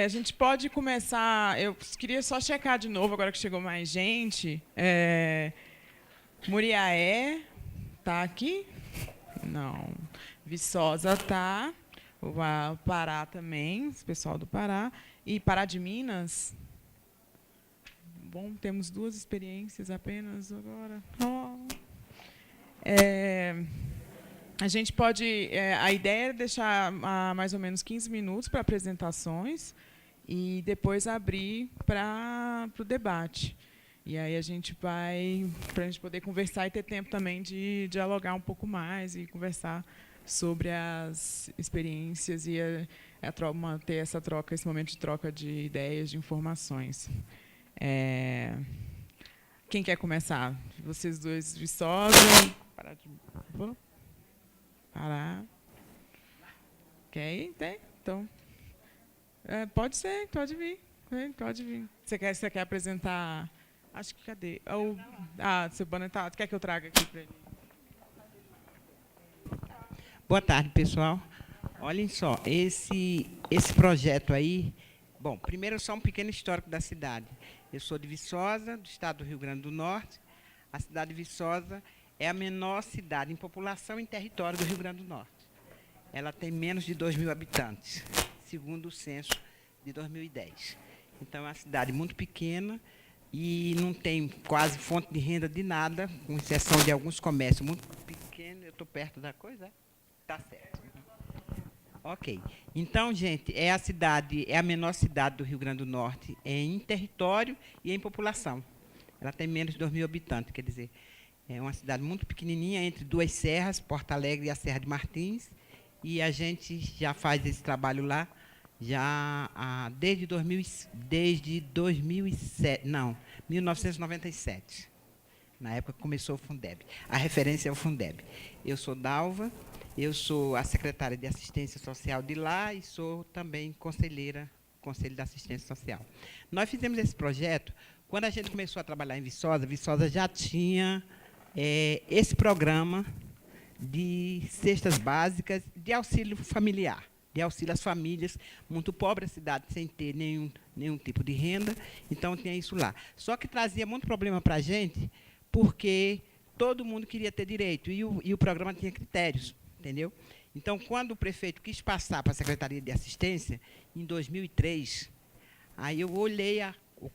A gente pode começar. Eu queria só checar de novo, agora que chegou mais gente. Muriaé está aqui? Não. Viçosa está. O Pará também, o pessoal do Pará. E Pará de Minas? Bom, temos 2 experiências apenas agora. A gente pode... a ideia é deixar mais ou menos 15 minutos para apresentações e depois abrir para o debate. E aí a gente vai... para a gente poder conversar e ter tempo também de dialogar um pouco mais e conversar sobre as experiências e ter essa troca, esse momento de troca de ideias, de informações. Quem quer começar? Vocês dois, Viçosa. Parar. Quer ir? Tem? Então. Pode ser, pode vir. Pode vir. Você quer apresentar? Acho que cadê? Seu banner tá. Quer que eu traga aqui para ele? Boa tarde, pessoal. Olhem só, esse projeto aí... Bom, primeiro só um pequeno histórico da cidade. Eu sou de Viçosa, do estado do Rio Grande do Norte. A cidade de Viçosa é a menor cidade em população e em território do Rio Grande do Norte. Ela tem menos de 2.000 habitantes, segundo o censo de 2010. Então, é uma cidade muito pequena e não tem quase fonte de renda de nada, com exceção de alguns comércios muito pequenos. Eu estou perto da coisa? Está certo. Ok. Então, gente, é a menor cidade do Rio Grande do Norte em território e em população. Ela tem menos de 2.000 habitantes, quer dizer, é uma cidade muito pequenininha, entre 2 serras, Porto Alegre e a Serra de Martins, e a gente já faz esse trabalho lá desde 1997. Na época que começou o Fundeb. A referência é o Fundeb. Eu sou Dalva, eu sou a secretária de Assistência Social de lá e sou também conselheira do Conselho de Assistência Social. Nós fizemos esse projeto quando a gente começou a trabalhar em Viçosa. Viçosa já tinha esse programa de cestas básicas de auxílio familiar, de auxílio às famílias muito pobres, a cidade sem ter nenhum tipo de renda. Então, tinha isso lá. Só que trazia muito problema para a gente, porque todo mundo queria ter direito, e o programa tinha critérios, entendeu? Então, quando o prefeito quis passar para a Secretaria de Assistência, em 2003, aí eu olhei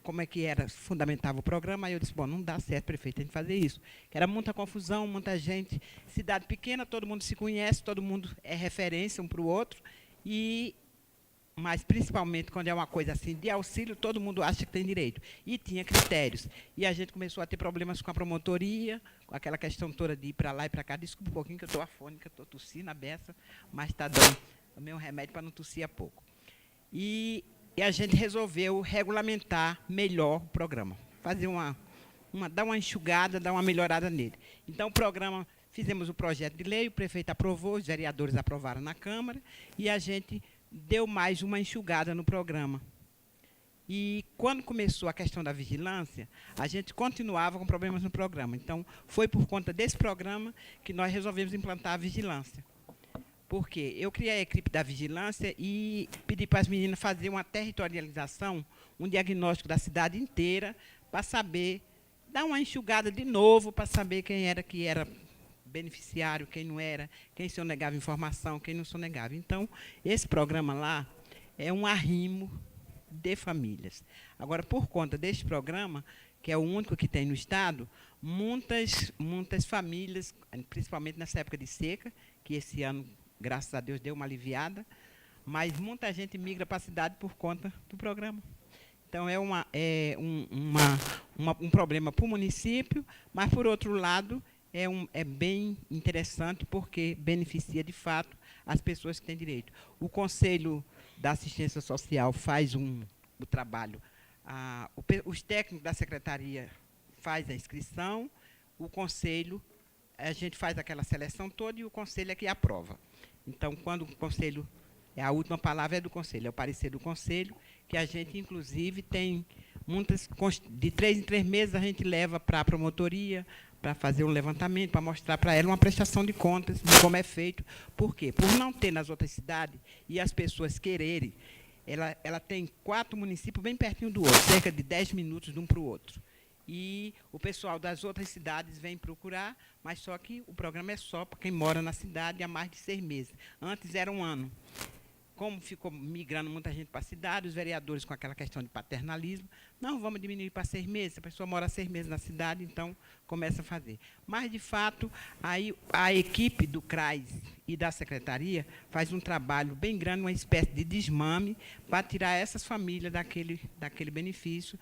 como é que fundamentava o programa, aí eu disse, bom, não dá certo, prefeito, tem que fazer isso. Que era muita confusão, muita gente, cidade pequena, todo mundo se conhece, todo mundo é referência um para o outro, mas, principalmente, quando é uma coisa assim de auxílio, todo mundo acha que tem direito. E tinha critérios. E a gente começou a ter problemas com a promotoria, com aquela questão toda de ir para lá e para cá. Desculpa um pouquinho, que eu estou afônica, estou tossindo a beça, mas está dando também um remédio para não tossir a pouco. E a gente resolveu regulamentar melhor o programa, fazer dar uma enxugada, dar uma melhorada nele. Então, o programa, fizemos o projeto de lei, o prefeito aprovou, os vereadores aprovaram na Câmara, e a gente deu mais uma enxugada no programa. E, quando começou a questão da vigilância, a gente continuava com problemas no programa. Então, foi por conta desse programa que nós resolvemos implantar a vigilância. Por quê? Eu criei a equipe da vigilância e pedi para as meninas fazer uma territorialização, um diagnóstico da cidade inteira, para saber, dar uma enxugada de novo, para saber quem era que era beneficiário, quem não era, quem sonegava informação, quem não sonegava. Então, esse programa lá é um arrimo de famílias. Agora, por conta deste programa, que é o único que tem no Estado, muitas famílias, principalmente nessa época de seca, que esse ano, graças a Deus, deu uma aliviada, mas muita gente migra para a cidade por conta do programa. Então, é um problema para o município, mas, por outro lado, é bem interessante, porque beneficia, de fato, as pessoas que têm direito. O Conselho da Assistência Social faz o trabalho, os técnicos da Secretaria faz a inscrição, o Conselho, a gente faz aquela seleção toda e o Conselho é que aprova. Então, quando o Conselho, a última palavra é do Conselho, é o parecer do Conselho, que a gente, inclusive, tem muitas, de 3 em 3 meses, a gente leva para a promotoria, para fazer um levantamento, para mostrar para ela uma prestação de contas de como é feito. Por quê? Por não ter nas outras cidades e as pessoas quererem ela tem 4 municípios bem pertinho do outro, cerca de 10 minutos de um para o outro. E o pessoal das outras cidades vem procurar, mas só que o programa é só para quem mora na cidade há mais de 6 meses. Antes era um ano. Como ficou migrando muita gente para a cidade, os vereadores com aquela questão de paternalismo, não, vamos diminuir para 6 meses, a pessoa mora 6 meses na cidade, então começa a fazer. Mas, de fato, aí a equipe do CRAS e da Secretaria faz um trabalho bem grande, uma espécie de desmame, para tirar essas famílias daquele benefício,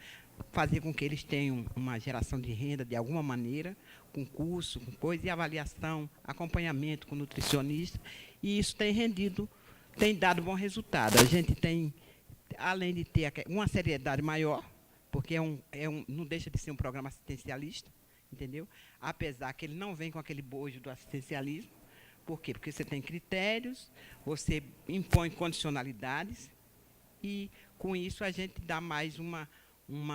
fazer com que eles tenham uma geração de renda de alguma maneira, com curso, com coisa, e avaliação, acompanhamento com nutricionista, e isso tem dado bom resultado. A gente tem, além de ter uma seriedade maior, porque não deixa de ser um programa assistencialista, entendeu? Apesar que ele não vem com aquele bojo do assistencialismo. Por quê? Porque você tem critérios, você impõe condicionalidades, e, com isso, a gente dá mais uma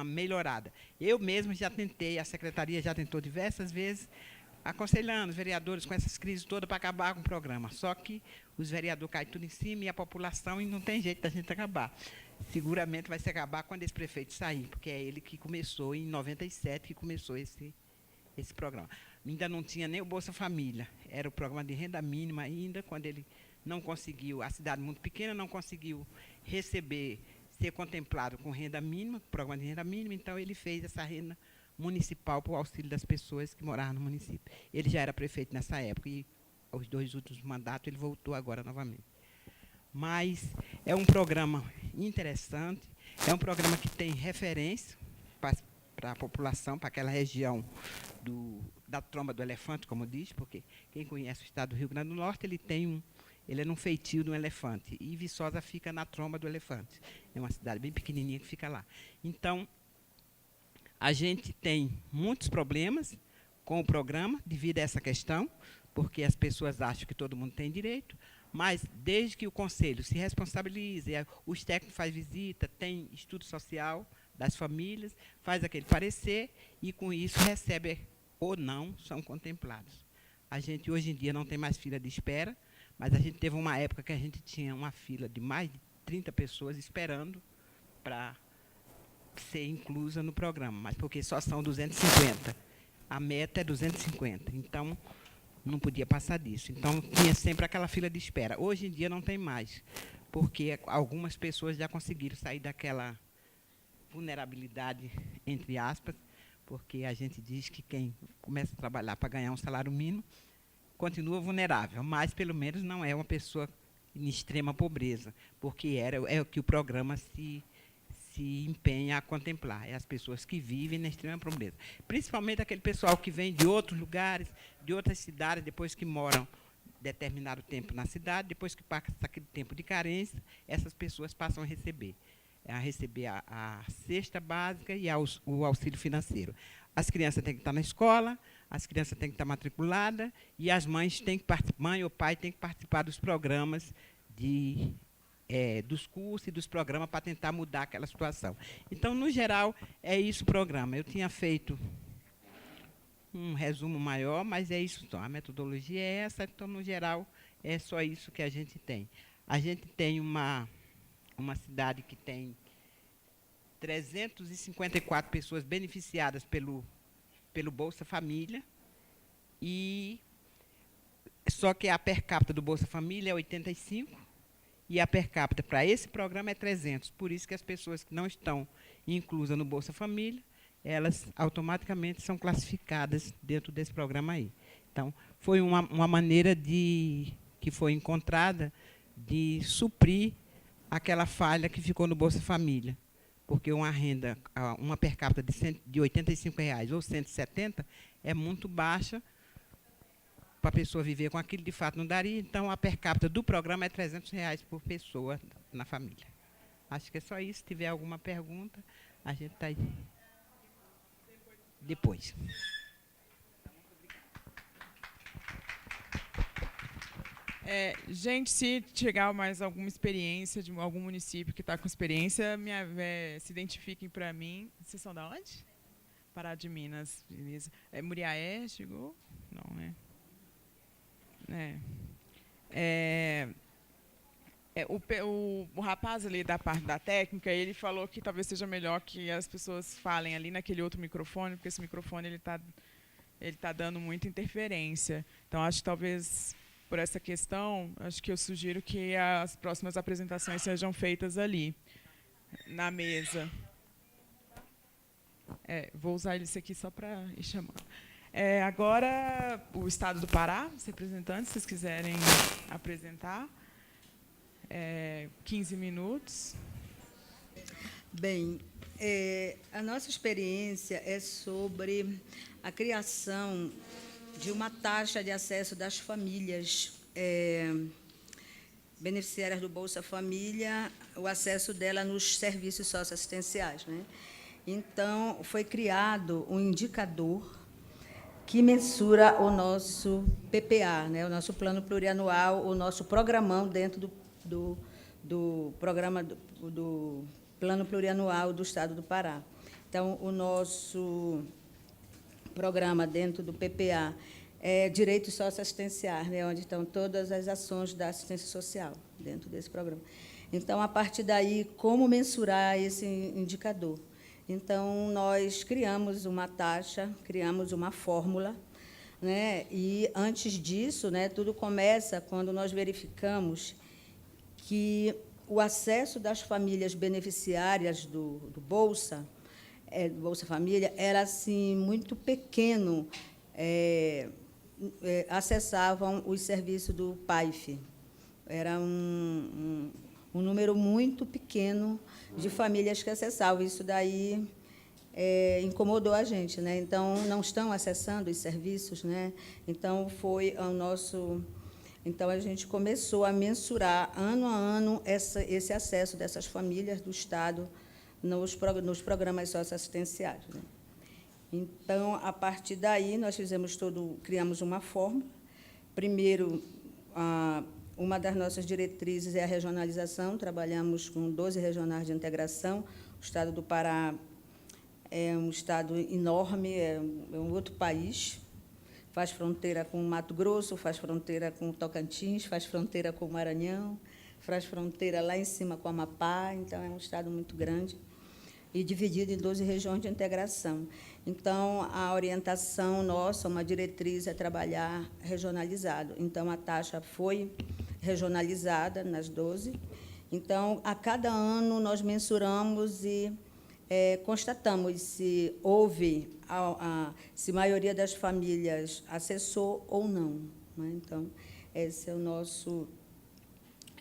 melhorada. Eu mesmo já tentei, a Secretaria já tentou diversas vezes, aconselhando os vereadores com essas crises todas para acabar com o programa. Só que os vereadores caem tudo em cima e a população, e não tem jeito da gente acabar. Seguramente vai se acabar quando esse prefeito sair, porque é ele que começou, em 97, que começou esse programa. Ainda não tinha nem o Bolsa Família, era o programa de renda mínima ainda, quando ele não conseguiu, a cidade muito pequena não conseguiu ser contemplado com renda mínima, programa de renda mínima, então ele fez essa renda municipal para o auxílio das pessoas que moravam no município. Ele já era prefeito nessa época e os 2 últimos mandatos ele voltou agora novamente. Mas é um programa interessante, é um programa que tem referência para a população, para aquela região da tromba do elefante, como diz, porque quem conhece o estado do Rio Grande do Norte, ele é num feitio de um elefante, e Viçosa fica na tromba do elefante. É uma cidade bem pequenininha que fica lá. Então, a gente tem muitos problemas com o programa, devido a essa questão, porque as pessoas acham que todo mundo tem direito, mas desde que o Conselho se responsabilize, os técnicos fazem visita, tem estudo social das famílias, faz aquele parecer, e com isso recebe ou não, são contemplados. A gente hoje em dia não tem mais fila de espera, mas a gente teve uma época que a gente tinha uma fila de mais de 30 pessoas esperando para ser inclusa no programa, mas porque só são 250. A meta é 250, então não podia passar disso. Então tinha sempre aquela fila de espera. Hoje em dia não tem mais, porque algumas pessoas já conseguiram sair daquela vulnerabilidade, entre aspas, porque a gente diz que quem começa a trabalhar para ganhar um salário mínimo continua vulnerável, mas pelo menos não é uma pessoa em extrema pobreza, porque é o que o programa se empenha a contemplar, é as pessoas que vivem na extrema pobreza. Principalmente aquele pessoal que vem de outros lugares, de outras cidades, depois que moram determinado tempo na cidade, depois que passa aquele tempo de carência, essas pessoas passam a receber a cesta básica e o auxílio financeiro. As crianças têm que estar na escola, as crianças têm que estar matriculadas, e as mães mãe ou pai têm que participar dos programas dos cursos e dos programas para tentar mudar aquela situação. Então, no geral, é isso o programa. Eu tinha feito um resumo maior, mas é isso só. A metodologia é essa, então, no geral, é só isso que a gente tem. A gente tem uma cidade que tem 354 pessoas beneficiadas pelo Bolsa Família, e só que a per capita do Bolsa Família é 85, e a per capita para esse programa é 300. Por isso que as pessoas que não estão inclusas no Bolsa Família, elas automaticamente são classificadas dentro desse programa aí. Então, foi uma maneira que foi encontrada de suprir aquela falha que ficou no Bolsa Família, porque uma renda, uma per capita de R$ 85,00 ou 170 é muito baixa para a pessoa viver com aquilo, de fato não daria. Então, a per capita do programa é R$ 300,00 por pessoa na família. Acho que é só isso. Se tiver alguma pergunta, a gente está aí. Depois. Gente, se chegar mais alguma experiência de algum município que está com experiência, se identifiquem para mim. Vocês são da onde? Pará de Minas, beleza. Muriaé chegou? Não, né? O rapaz ali da parte da técnica, ele falou que talvez seja melhor que as pessoas falem ali naquele outro microfone, porque esse microfone ele tá dando muita interferência. Então, acho que talvez, por essa questão, acho que eu sugiro que as próximas apresentações sejam feitas ali, na mesa. Vou usar esse aqui só para ir chamando. Agora, o Estado do Pará, os representantes, se vocês quiserem apresentar. 15 minutos. Bem, a nossa experiência é sobre a criação de uma taxa de acesso das famílias beneficiárias do Bolsa Família, o acesso dela nos serviços socioassistenciais, né? Então, foi criado um indicador que mensura o nosso PPA, né? O nosso plano plurianual, o nosso programão dentro do programa do Plano Plurianual do Estado do Pará. Então, o nosso programa dentro do PPA é Direitos Socioassistenciais, né, onde estão todas as ações da assistência social dentro desse programa. Então, a partir daí, como mensurar esse indicador? Então, nós criamos uma taxa, criamos uma fórmula, né, e, antes disso, né, tudo começa quando nós verificamos que o acesso das famílias beneficiárias do Bolsa Família, era assim, muito pequeno, acessavam os serviços do PAIF. Era um número muito pequeno de famílias que acessavam. Isso daí incomodou a gente, né? Então, não estão acessando os serviços, né? Então, foi ao nosso... Então, a gente começou a mensurar, ano a ano, esse acesso dessas famílias do Estado nos programas socioassistenciais, né? Então, a partir daí, nós criamos uma fórmula. Primeiro, uma das nossas diretrizes é a regionalização. Trabalhamos com 12 regionais de integração. O Estado do Pará é um estado enorme, é um outro país. Faz fronteira com Mato Grosso, faz fronteira com Tocantins, faz fronteira com Maranhão, faz fronteira lá em cima com Amapá. Então, é um estado muito grande e dividido em 12 regiões de integração. Então, a orientação nossa, uma diretriz, é trabalhar regionalizado. Então, a taxa foi regionalizada nas 12. Então, a cada ano, nós mensuramos e constatamos se houve, se a maioria das famílias acessou ou não, né? Então, essa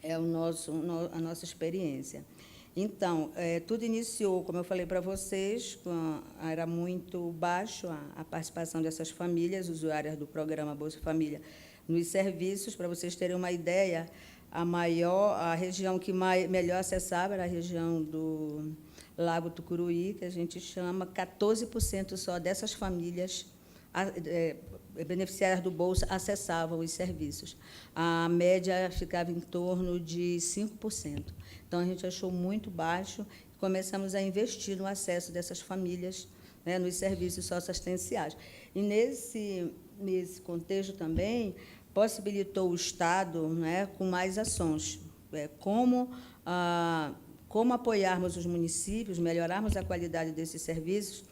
a nossa experiência. Então, tudo iniciou, como eu falei para vocês, era muito baixo a participação dessas famílias usuárias do programa Bolsa Família nos serviços. Para vocês terem uma ideia, a região que melhor acessava era a região do Lago Tucuruí, que a gente chama, 14% só dessas famílias beneficiárias do Bolsa acessavam os serviços. A média ficava em torno de 5%. Então, a gente achou muito baixo e começamos a investir no acesso dessas famílias, né, nos serviços socioassistenciais. E, nesse contexto também, possibilitou o Estado, né, com mais ações, como apoiarmos os municípios, melhorarmos a qualidade desses serviços,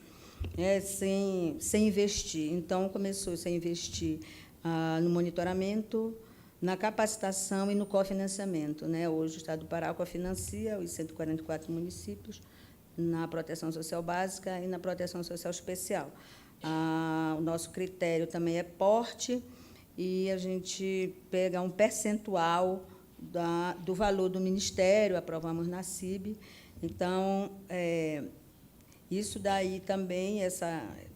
sem investir. Então, começou-se a investir no monitoramento, na capacitação e no cofinanciamento, né? Hoje, o Estado do Pará cofinancia os 144 municípios na proteção social básica e na proteção social especial. O nosso critério também é porte, e a gente pega um percentual do valor do Ministério, aprovamos na CIB. Então, isso daí também,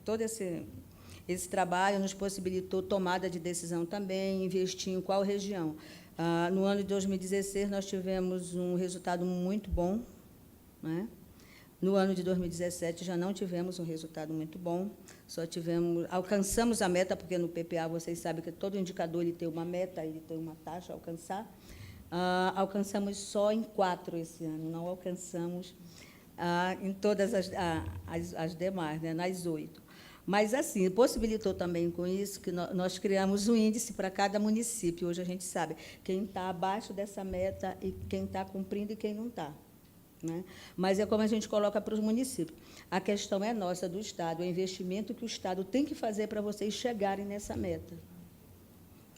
todo esse trabalho nos possibilitou tomada de decisão também, investir em qual região. No ano de 2016, nós tivemos um resultado muito bom, né? No ano de 2017, já não tivemos um resultado muito bom, alcançamos a meta, porque no PPA vocês sabem que todo indicador ele tem uma meta, ele tem uma taxa a alcançar. Alcançamos só em 4 esse ano, não alcançamos em todas as demais, né, nas 8. Mas, assim, possibilitou também com isso que nós criamos um índice para cada município. Hoje a gente sabe quem está abaixo dessa meta e quem está cumprindo e quem não está. Né? Mas é como a gente coloca para os municípios. A questão é nossa, do Estado, é o investimento que o Estado tem que fazer para vocês chegarem nessa meta,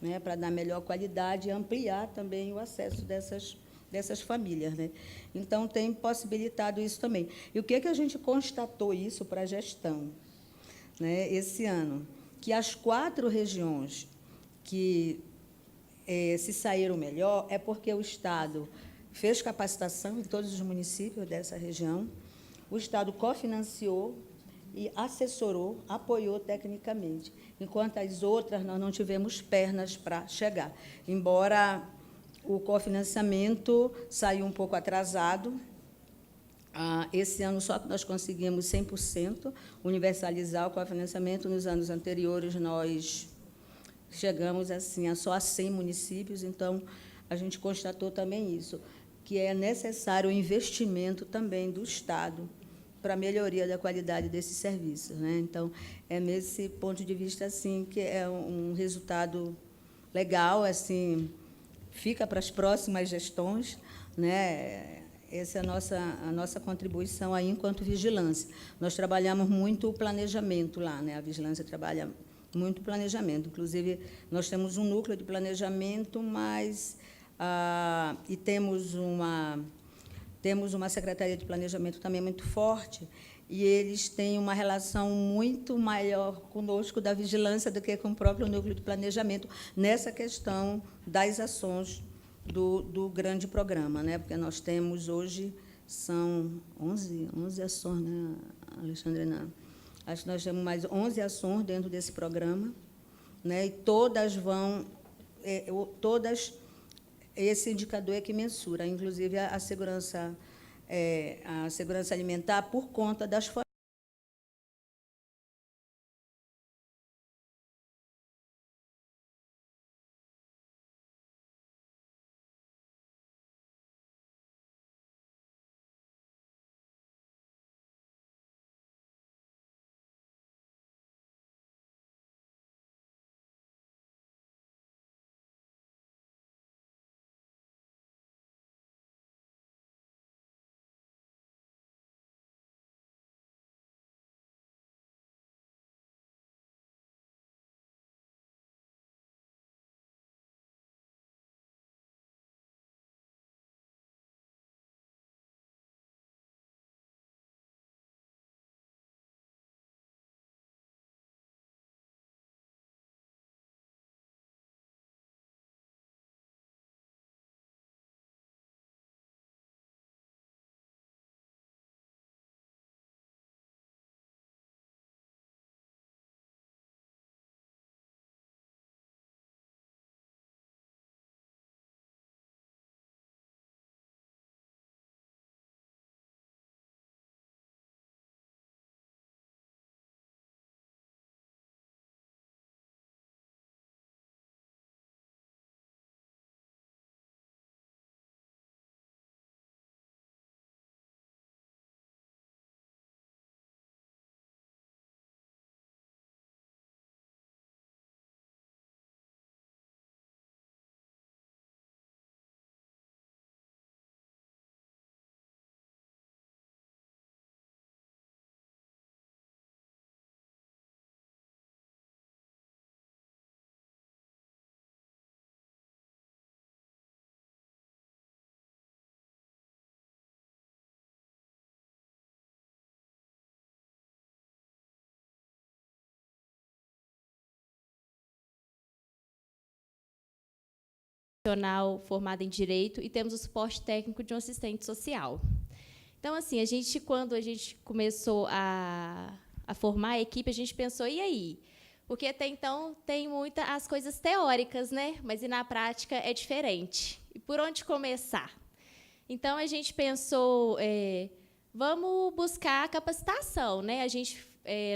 né? Para dar melhor qualidade e ampliar também o acesso dessas famílias. Né? Então, tem possibilitado isso também. E o que é que a gente constatou isso para a gestão, né, esse ano? Que as 4 regiões que se saíram melhor é porque o Estado fez capacitação em todos os municípios dessa região, o Estado cofinanciou e assessorou, apoiou tecnicamente, enquanto as outras nós não tivemos pernas para chegar. Embora o cofinanciamento saiu um pouco atrasado, esse ano só que nós conseguimos 100% universalizar o cofinanciamento. Nos anos anteriores, nós chegamos assim, só a 100 municípios, então a gente constatou também isso, que é necessário o investimento também do Estado para a melhoria da qualidade desses serviços. Né? Então, é nesse ponto de vista assim, que é um resultado legal, assim, fica para as próximas gestões. Né? Essa é a nossa contribuição aí enquanto vigilância. Nós trabalhamos muito o planejamento lá, né? A vigilância trabalha muito planejamento. Inclusive, nós temos um núcleo de planejamento, mas e temos uma secretaria de planejamento também muito forte, e eles têm uma relação muito maior conosco da vigilância do que com o próprio núcleo de planejamento nessa questão das ações do grande programa, né? Porque nós temos hoje, são 11 ações, né, Alexandrina? Acho que nós temos mais 11 ações dentro desse programa, né? E todas esse indicador é que mensura, inclusive a segurança alimentar, por conta das famílias. Formado em Direito, e temos o suporte técnico de um assistente social. Então, assim, quando a gente começou a formar a equipe, a gente pensou, e aí? Porque até então tem muitas as coisas teóricas, né? Mas e na prática é diferente. E por onde começar? Então, a gente pensou, vamos buscar capacitação, né?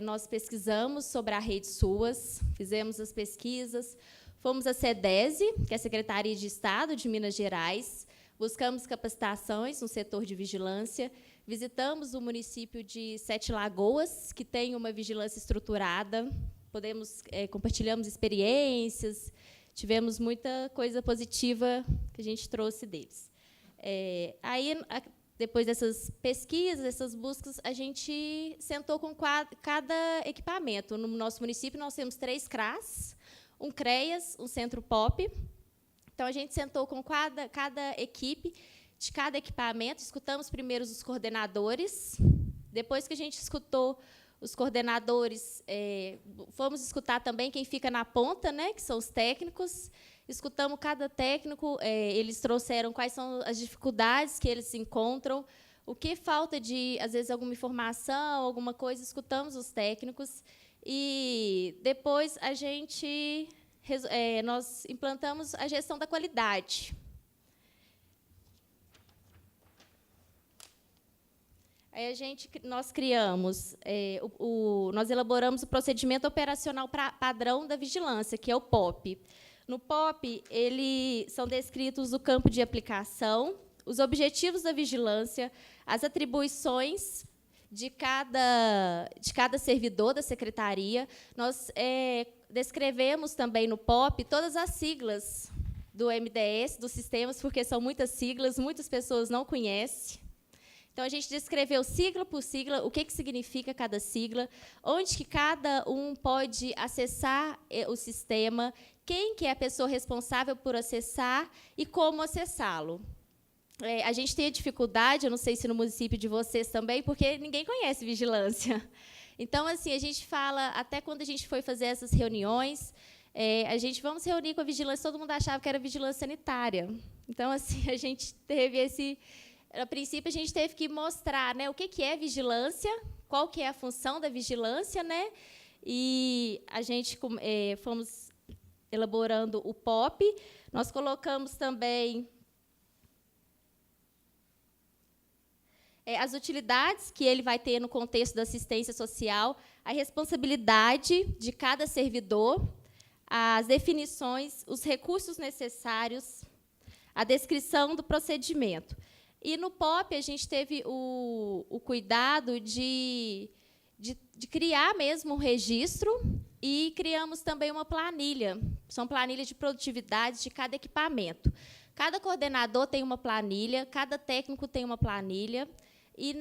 Nós pesquisamos sobre a Rede SUAS, fizemos as pesquisas, fomos à SEDESE, que é a Secretaria de Estado de Minas Gerais, buscamos capacitações no setor de vigilância, visitamos o município de Sete Lagoas, que tem uma vigilância estruturada, compartilhamos experiências, tivemos muita coisa positiva que a gente trouxe deles. Aí, depois dessas pesquisas, dessas buscas, a gente sentou com cada equipamento. No nosso município, nós temos 3 CRAS, um CREAS, um Centro POP. Então, a gente sentou com cada equipe de cada equipamento, escutamos primeiro os coordenadores. Depois que a gente escutou os coordenadores, fomos escutar também quem fica na ponta, né, que são os técnicos. Escutamos cada técnico, eles trouxeram quais são as dificuldades que eles encontram, o que falta de, às vezes, alguma informação, alguma coisa, escutamos os técnicos. E depois nós implantamos a gestão da qualidade. Aí nós criamos, nós elaboramos o procedimento operacional padrão da vigilância, que é o POP. No POP, são descritos o campo de aplicação, os objetivos da vigilância, as atribuições de cada servidor da secretaria. Nós descrevemos também no POP todas as siglas do MDS, dos sistemas, porque são muitas siglas, muitas pessoas não conhecem. Então, a gente descreveu sigla por sigla, o que significa cada sigla, onde que cada um pode acessar o sistema, quem que é a pessoa responsável por acessar e como acessá-lo. A gente tem a dificuldade, eu não sei se no município de vocês também, porque ninguém conhece vigilância. Então, assim, a gente fala, até quando a gente foi fazer essas reuniões, vamos reunir com a vigilância, todo mundo achava que era vigilância sanitária. Então, assim, a gente teve a princípio, a gente teve que mostrar, né, o que é vigilância, qual que é a função da vigilância, né, e a gente fomos elaborando o POP. Nós colocamos também as utilidades que ele vai ter no contexto da assistência social, a responsabilidade de cada servidor, as definições, os recursos necessários, a descrição do procedimento. E, no POP, a gente teve o cuidado de criar mesmo um registro e criamos também uma planilha. São planilhas de produtividade de cada equipamento. Cada coordenador tem uma planilha, cada técnico tem uma planilha. E,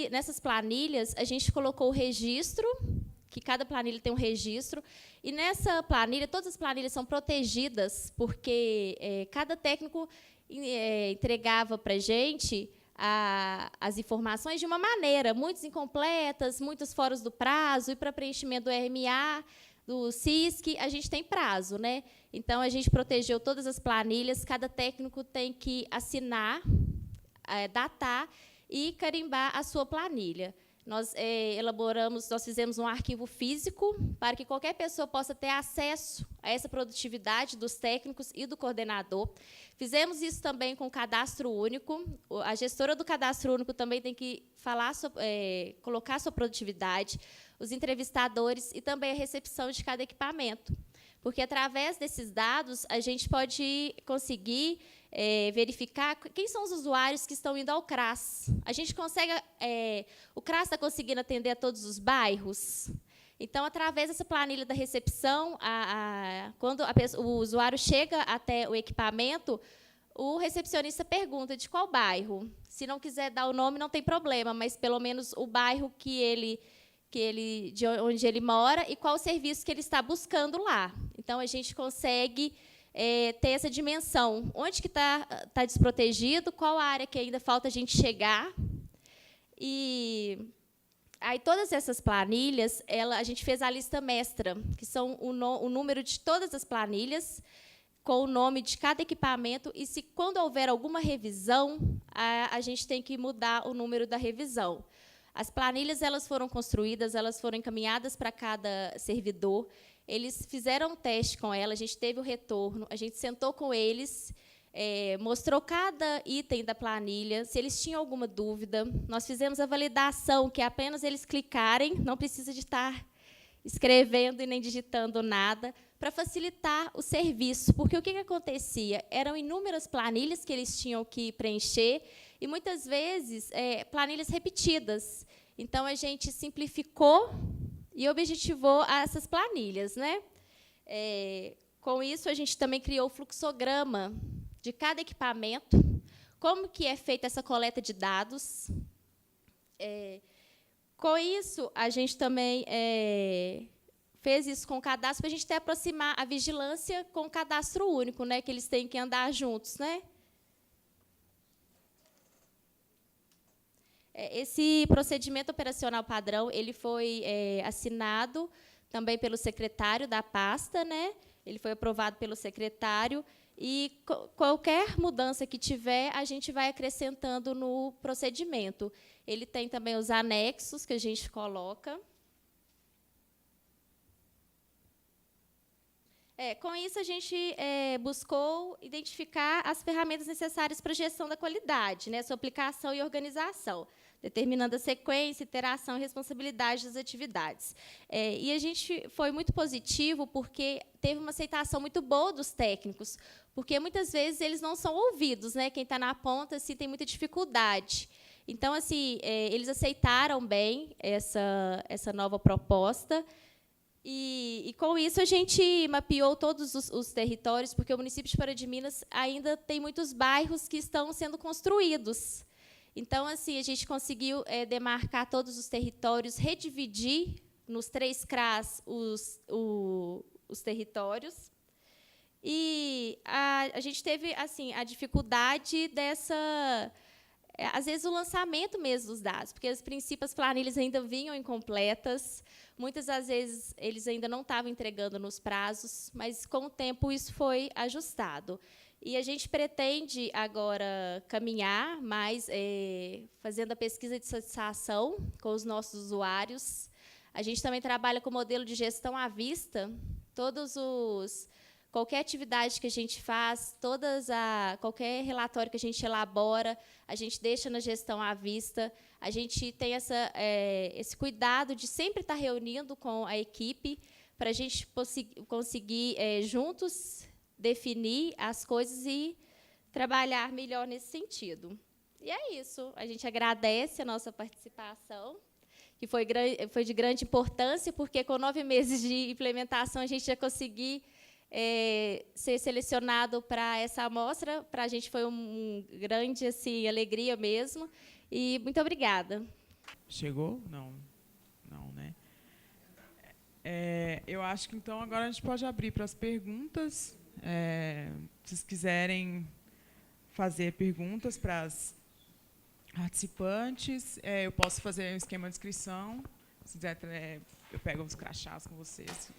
nessas planilhas, a gente colocou o registro, que cada planilha tem um registro. E, nessa planilha, todas as planilhas são protegidas, porque cada técnico entregava para a gente as informações de uma maneira, muitas incompletas, muitas fora do prazo, e para preenchimento do RMA, do CISC, a gente tem prazo, né? Então, a gente protegeu todas as planilhas, cada técnico tem que assinar, datar e carimbar a sua planilha. Nós fizemos um arquivo físico para que qualquer pessoa possa ter acesso a essa produtividade dos técnicos e do coordenador. Fizemos isso também com o cadastro único. A gestora do cadastro único também tem que colocar a sua produtividade, os entrevistadores e também a recepção de cada equipamento. Porque, através desses dados, a gente pode conseguir verificar quem são os usuários que estão indo ao CRAS. A gente consegue... o CRAS está conseguindo atender a todos os bairros? Então, através dessa planilha da recepção, quando o usuário chega até o equipamento, o recepcionista pergunta de qual bairro. Se não quiser dar o nome, não tem problema, mas, pelo menos, o bairro de onde ele mora e qual o serviço que ele está buscando lá. Então, a gente consegue ter essa dimensão. Onde que está desprotegido, qual a área que ainda falta a gente chegar. E aí, todas essas planilhas, a gente fez a lista mestra, que são o número de todas as planilhas, com o nome de cada equipamento, e, se quando houver alguma revisão, a gente tem que mudar o número da revisão. As planilhas foram construídas, elas foram encaminhadas para cada servidor. Eles fizeram um teste com ela, a gente teve o retorno, a gente sentou com eles, mostrou cada item da planilha, se eles tinham alguma dúvida. Nós fizemos a validação, que é apenas eles clicarem, não precisa de estar escrevendo e nem digitando nada. para facilitar o serviço, porque o que acontecia? Eram inúmeras planilhas que eles tinham que preencher, e, muitas vezes, planilhas repetidas. Então, a gente simplificou e objetivou essas planilhas, né? Com isso, a gente também criou o fluxograma de cada equipamento, como que é feita essa coleta de dados. Com isso, a gente também fez isso com o cadastro, para a gente até aproximar a vigilância com o cadastro único, né, que eles têm que andar juntos, né? Esse procedimento operacional padrão, ele foi assinado também pelo secretário da pasta, né? Ele foi aprovado pelo secretário, e qualquer mudança que tiver, a gente vai acrescentando no procedimento. Ele tem também os anexos que a gente coloca. Com isso, a gente buscou identificar as ferramentas necessárias para a gestão da qualidade, né, sua aplicação e organização, determinando a sequência, iteração e responsabilidade das atividades. E a gente foi muito positivo, porque teve uma aceitação muito boa dos técnicos, porque, muitas vezes, eles não são ouvidos, né? Quem está na ponta, assim, tem muita dificuldade. Então, assim, eles aceitaram bem essa nova proposta. E, com isso, a gente mapeou todos os territórios, porque o município de Pará de Minas ainda tem muitos bairros que estão sendo construídos. Então, assim, a gente conseguiu demarcar todos os territórios, redividir nos 3 CRAs os territórios. E a gente teve, assim, a dificuldade às vezes, o lançamento mesmo dos dados, porque, as princípios, as planilhas ainda vinham incompletas. Muitas das vezes, eles ainda não estavam entregando nos prazos, mas, com o tempo, isso foi ajustado. E a gente pretende agora caminhar mais, fazendo a pesquisa de satisfação com os nossos usuários. A gente também trabalha com o modelo de gestão à vista. Qualquer atividade que a gente faz, qualquer relatório que a gente elabora, a gente deixa na gestão à vista. A gente tem esse cuidado de sempre estar reunindo com a equipe, para a gente conseguir, juntos, definir as coisas e trabalhar melhor nesse sentido. E é isso. A gente agradece a nossa participação, que foi de grande importância, porque, com 9 meses de implementação, a gente já conseguiu ser selecionado para essa amostra. Para a gente foi uma grande, assim, alegria mesmo. E muito obrigada. Chegou? Não. Não, né? Eu acho que, então, agora a gente pode abrir para as perguntas. Se vocês quiserem fazer perguntas para as participantes, eu posso fazer um esquema de inscrição. Se quiser, eu pego os crachás com vocês.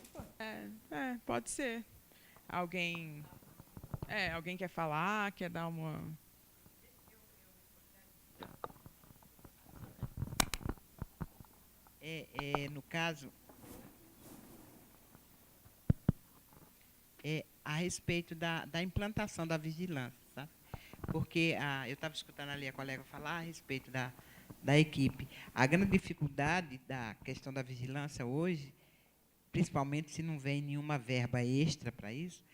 Pode ser. Alguém quer falar, quer dar uma... No caso, a respeito da implantação da vigilância, sabe? Porque eu estava escutando ali a colega falar a respeito da equipe. A grande dificuldade da questão da vigilância hoje, principalmente se não vem nenhuma verba extra para isso,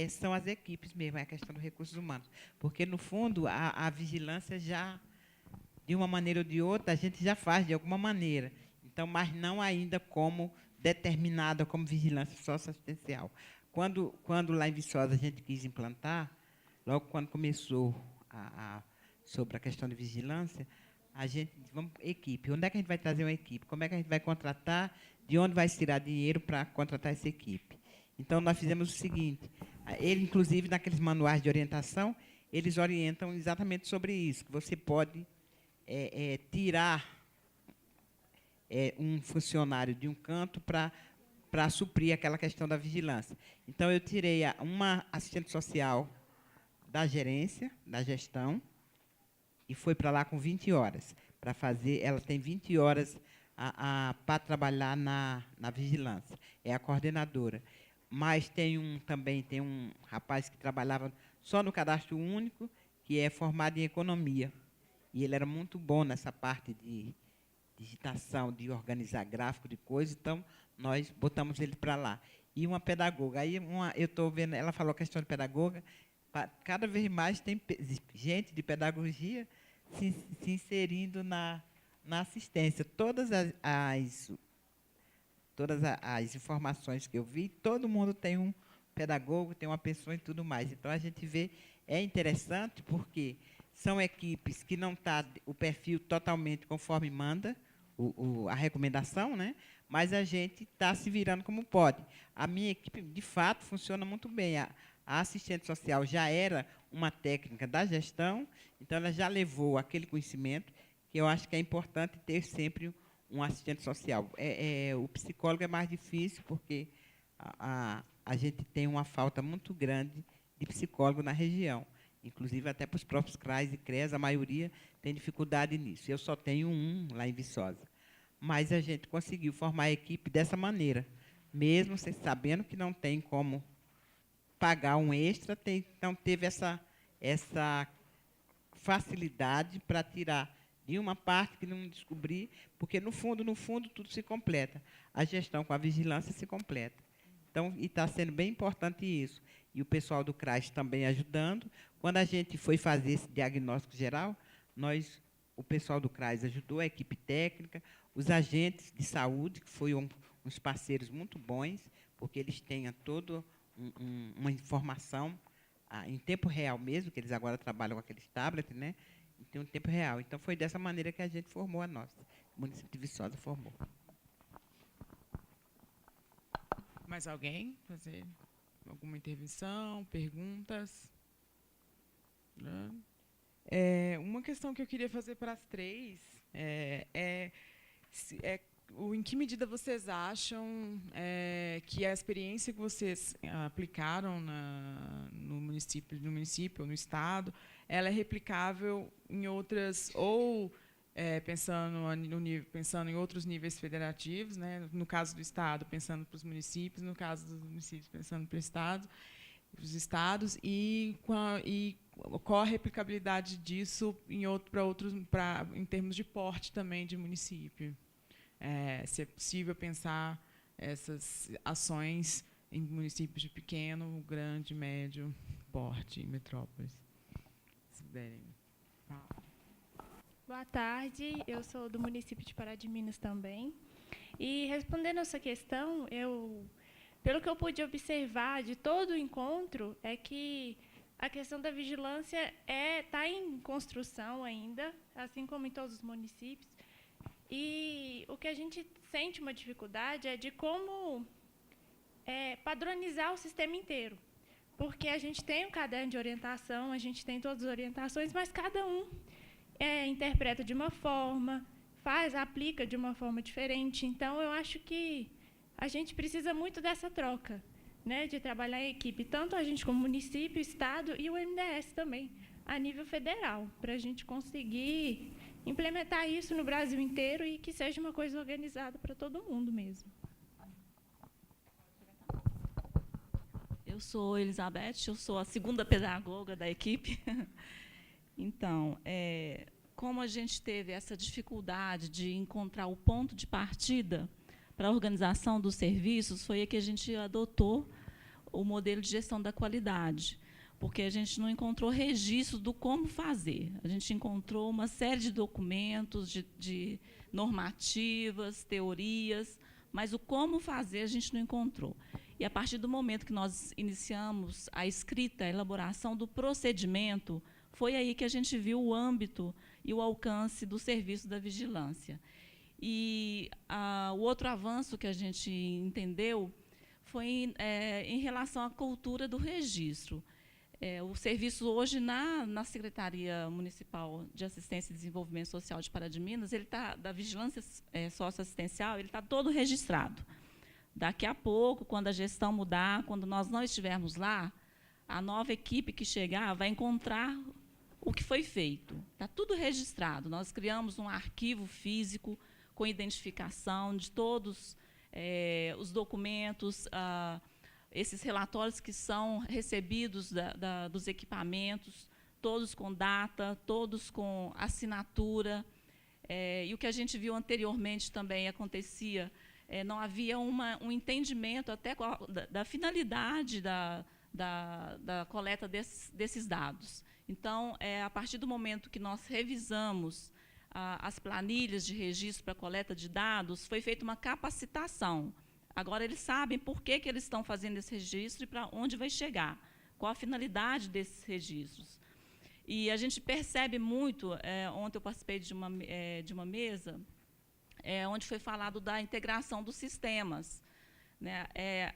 são as equipes mesmo, é a questão dos recursos humanos. Porque, no fundo, a vigilância já, de uma maneira ou de outra, a gente já faz de alguma maneira. Então, mas não ainda como determinada como vigilância socioassistencial. Quando lá em Viçosa a gente quis implantar, logo quando começou sobre a questão de vigilância, a gente disse, vamos, equipe, onde é que a gente vai trazer uma equipe? Como é que a gente vai contratar? De onde vai se tirar dinheiro para contratar essa equipe? Então, nós fizemos o seguinte, inclusive, naqueles manuais de orientação, eles orientam exatamente sobre isso, que você pode tirar um funcionário de um canto para suprir aquela questão da vigilância. Então, eu tirei uma assistente social da gerência, da gestão, e foi para lá com 20 horas, para fazer... Ela tem 20 horas para trabalhar na vigilância. É a coordenadora. Mas também tem um rapaz que trabalhava só no cadastro único, que é formado em economia. E ele era muito bom nessa parte de digitação, de organizar gráfico, de coisa, então, nós botamos ele para lá. e uma pedagoga. Aí eu estou vendo, ela falou a questão de pedagoga, cada vez mais tem gente de pedagogia se inserindo na assistência. Todas as informações que eu vi, todo mundo tem um pedagogo, tem uma pessoa e tudo mais. Então, a gente vê, é interessante, porque são equipes que não está o perfil totalmente conforme manda a recomendação, né? Mas a gente está se virando como pode. A minha equipe, de fato, funciona muito bem. A assistente social já era uma técnica da gestão, então ela já levou aquele conhecimento, que eu acho que é importante ter sempre um assistente social. O psicólogo é mais difícil, porque a gente tem uma falta muito grande de psicólogo na região. Inclusive, até para os próprios CRAs e CREAs, a maioria tem dificuldade nisso. Eu só tenho um lá em Viçosa. Mas a gente conseguiu formar a equipe dessa maneira, mesmo sabendo que não tem como pagar um extra, então teve essa facilidade para tirar de uma parte que não descobri, porque, no fundo, tudo se completa. A gestão com a vigilância se completa. Então, e está sendo bem importante isso. E o pessoal do CRAS também ajudando. Quando a gente foi fazer esse diagnóstico geral, o pessoal do CRAS ajudou, a equipe técnica, os agentes de saúde, que foram uns parceiros muito bons, porque eles têm toda uma informação em tempo real mesmo, que eles agora trabalham com aqueles tablets, né? Então, em tempo real. Então, foi dessa maneira que a gente formou a nossa. O município de Viçosa formou. Mais alguém fazer alguma intervenção, perguntas? Não? Uma questão que eu queria fazer para as três em que medida vocês acham que a experiência que vocês aplicaram no município, no estado, ela é replicável em outras, ou pensando em outros níveis federativos, né? No caso do estado, pensando para os municípios, no caso dos municípios, pensando para o estado, os estados, e qual a replicabilidade disso em termos de porte também de município? Se é possível pensar essas ações em municípios de pequeno, grande, médio porte e metrópoles. Se puderem. Boa tarde, eu sou do município de Pará de Minas também. E, respondendo a essa questão, pelo que eu pude observar de todo o encontro, é que a questão da vigilância está em construção ainda, assim como em todos os municípios. E o que a gente sente uma dificuldade é de como padronizar o sistema inteiro. Porque a gente tem um caderno de orientação, a gente tem todas as orientações, mas cada um interpreta de uma forma, aplica de uma forma diferente. Então, eu acho que a gente precisa muito dessa troca, né, de trabalhar em equipe, tanto a gente como município, estado e o MDS também, a nível federal, para a gente conseguir implementar isso no Brasil inteiro e que seja uma coisa organizada para todo mundo mesmo. Eu sou Elizabeth, eu sou a segunda pedagoga da equipe. Então, como a gente teve essa dificuldade de encontrar o ponto de partida para a organização dos serviços, foi aí que a gente adotou o modelo de gestão da qualidade, porque a gente não encontrou registro do como fazer. A gente encontrou uma série de documentos, de normativas, teorias, mas o como fazer a gente não encontrou. E, a partir do momento que nós iniciamos a escrita, a elaboração do procedimento, foi aí que a gente viu o âmbito e o alcance do serviço da vigilância. E o outro avanço que a gente entendeu foi em relação à cultura do registro. O serviço hoje na Secretaria Municipal de Assistência e Desenvolvimento Social de Pará de Minas, da vigilância socioassistencial, ele está todo registrado. Daqui a pouco, quando a gestão mudar, quando nós não estivermos lá, a nova equipe que chegar vai encontrar o que foi feito. Está tudo registrado. Nós criamos um arquivo físico com identificação de todos os documentos, esses relatórios que são recebidos dos equipamentos, todos com data, todos com assinatura. E o que a gente viu anteriormente também acontecia, não havia um entendimento até da finalidade da coleta desses dados. Então, a partir do momento que nós revisamos as planilhas de registro para coleta de dados, foi feita uma capacitação. Agora, eles sabem por que eles estão fazendo esse registro e para onde vai chegar, qual a finalidade desses registros. E a gente percebe muito, ontem eu participei de uma mesa, onde foi falado da integração dos sistemas. Né?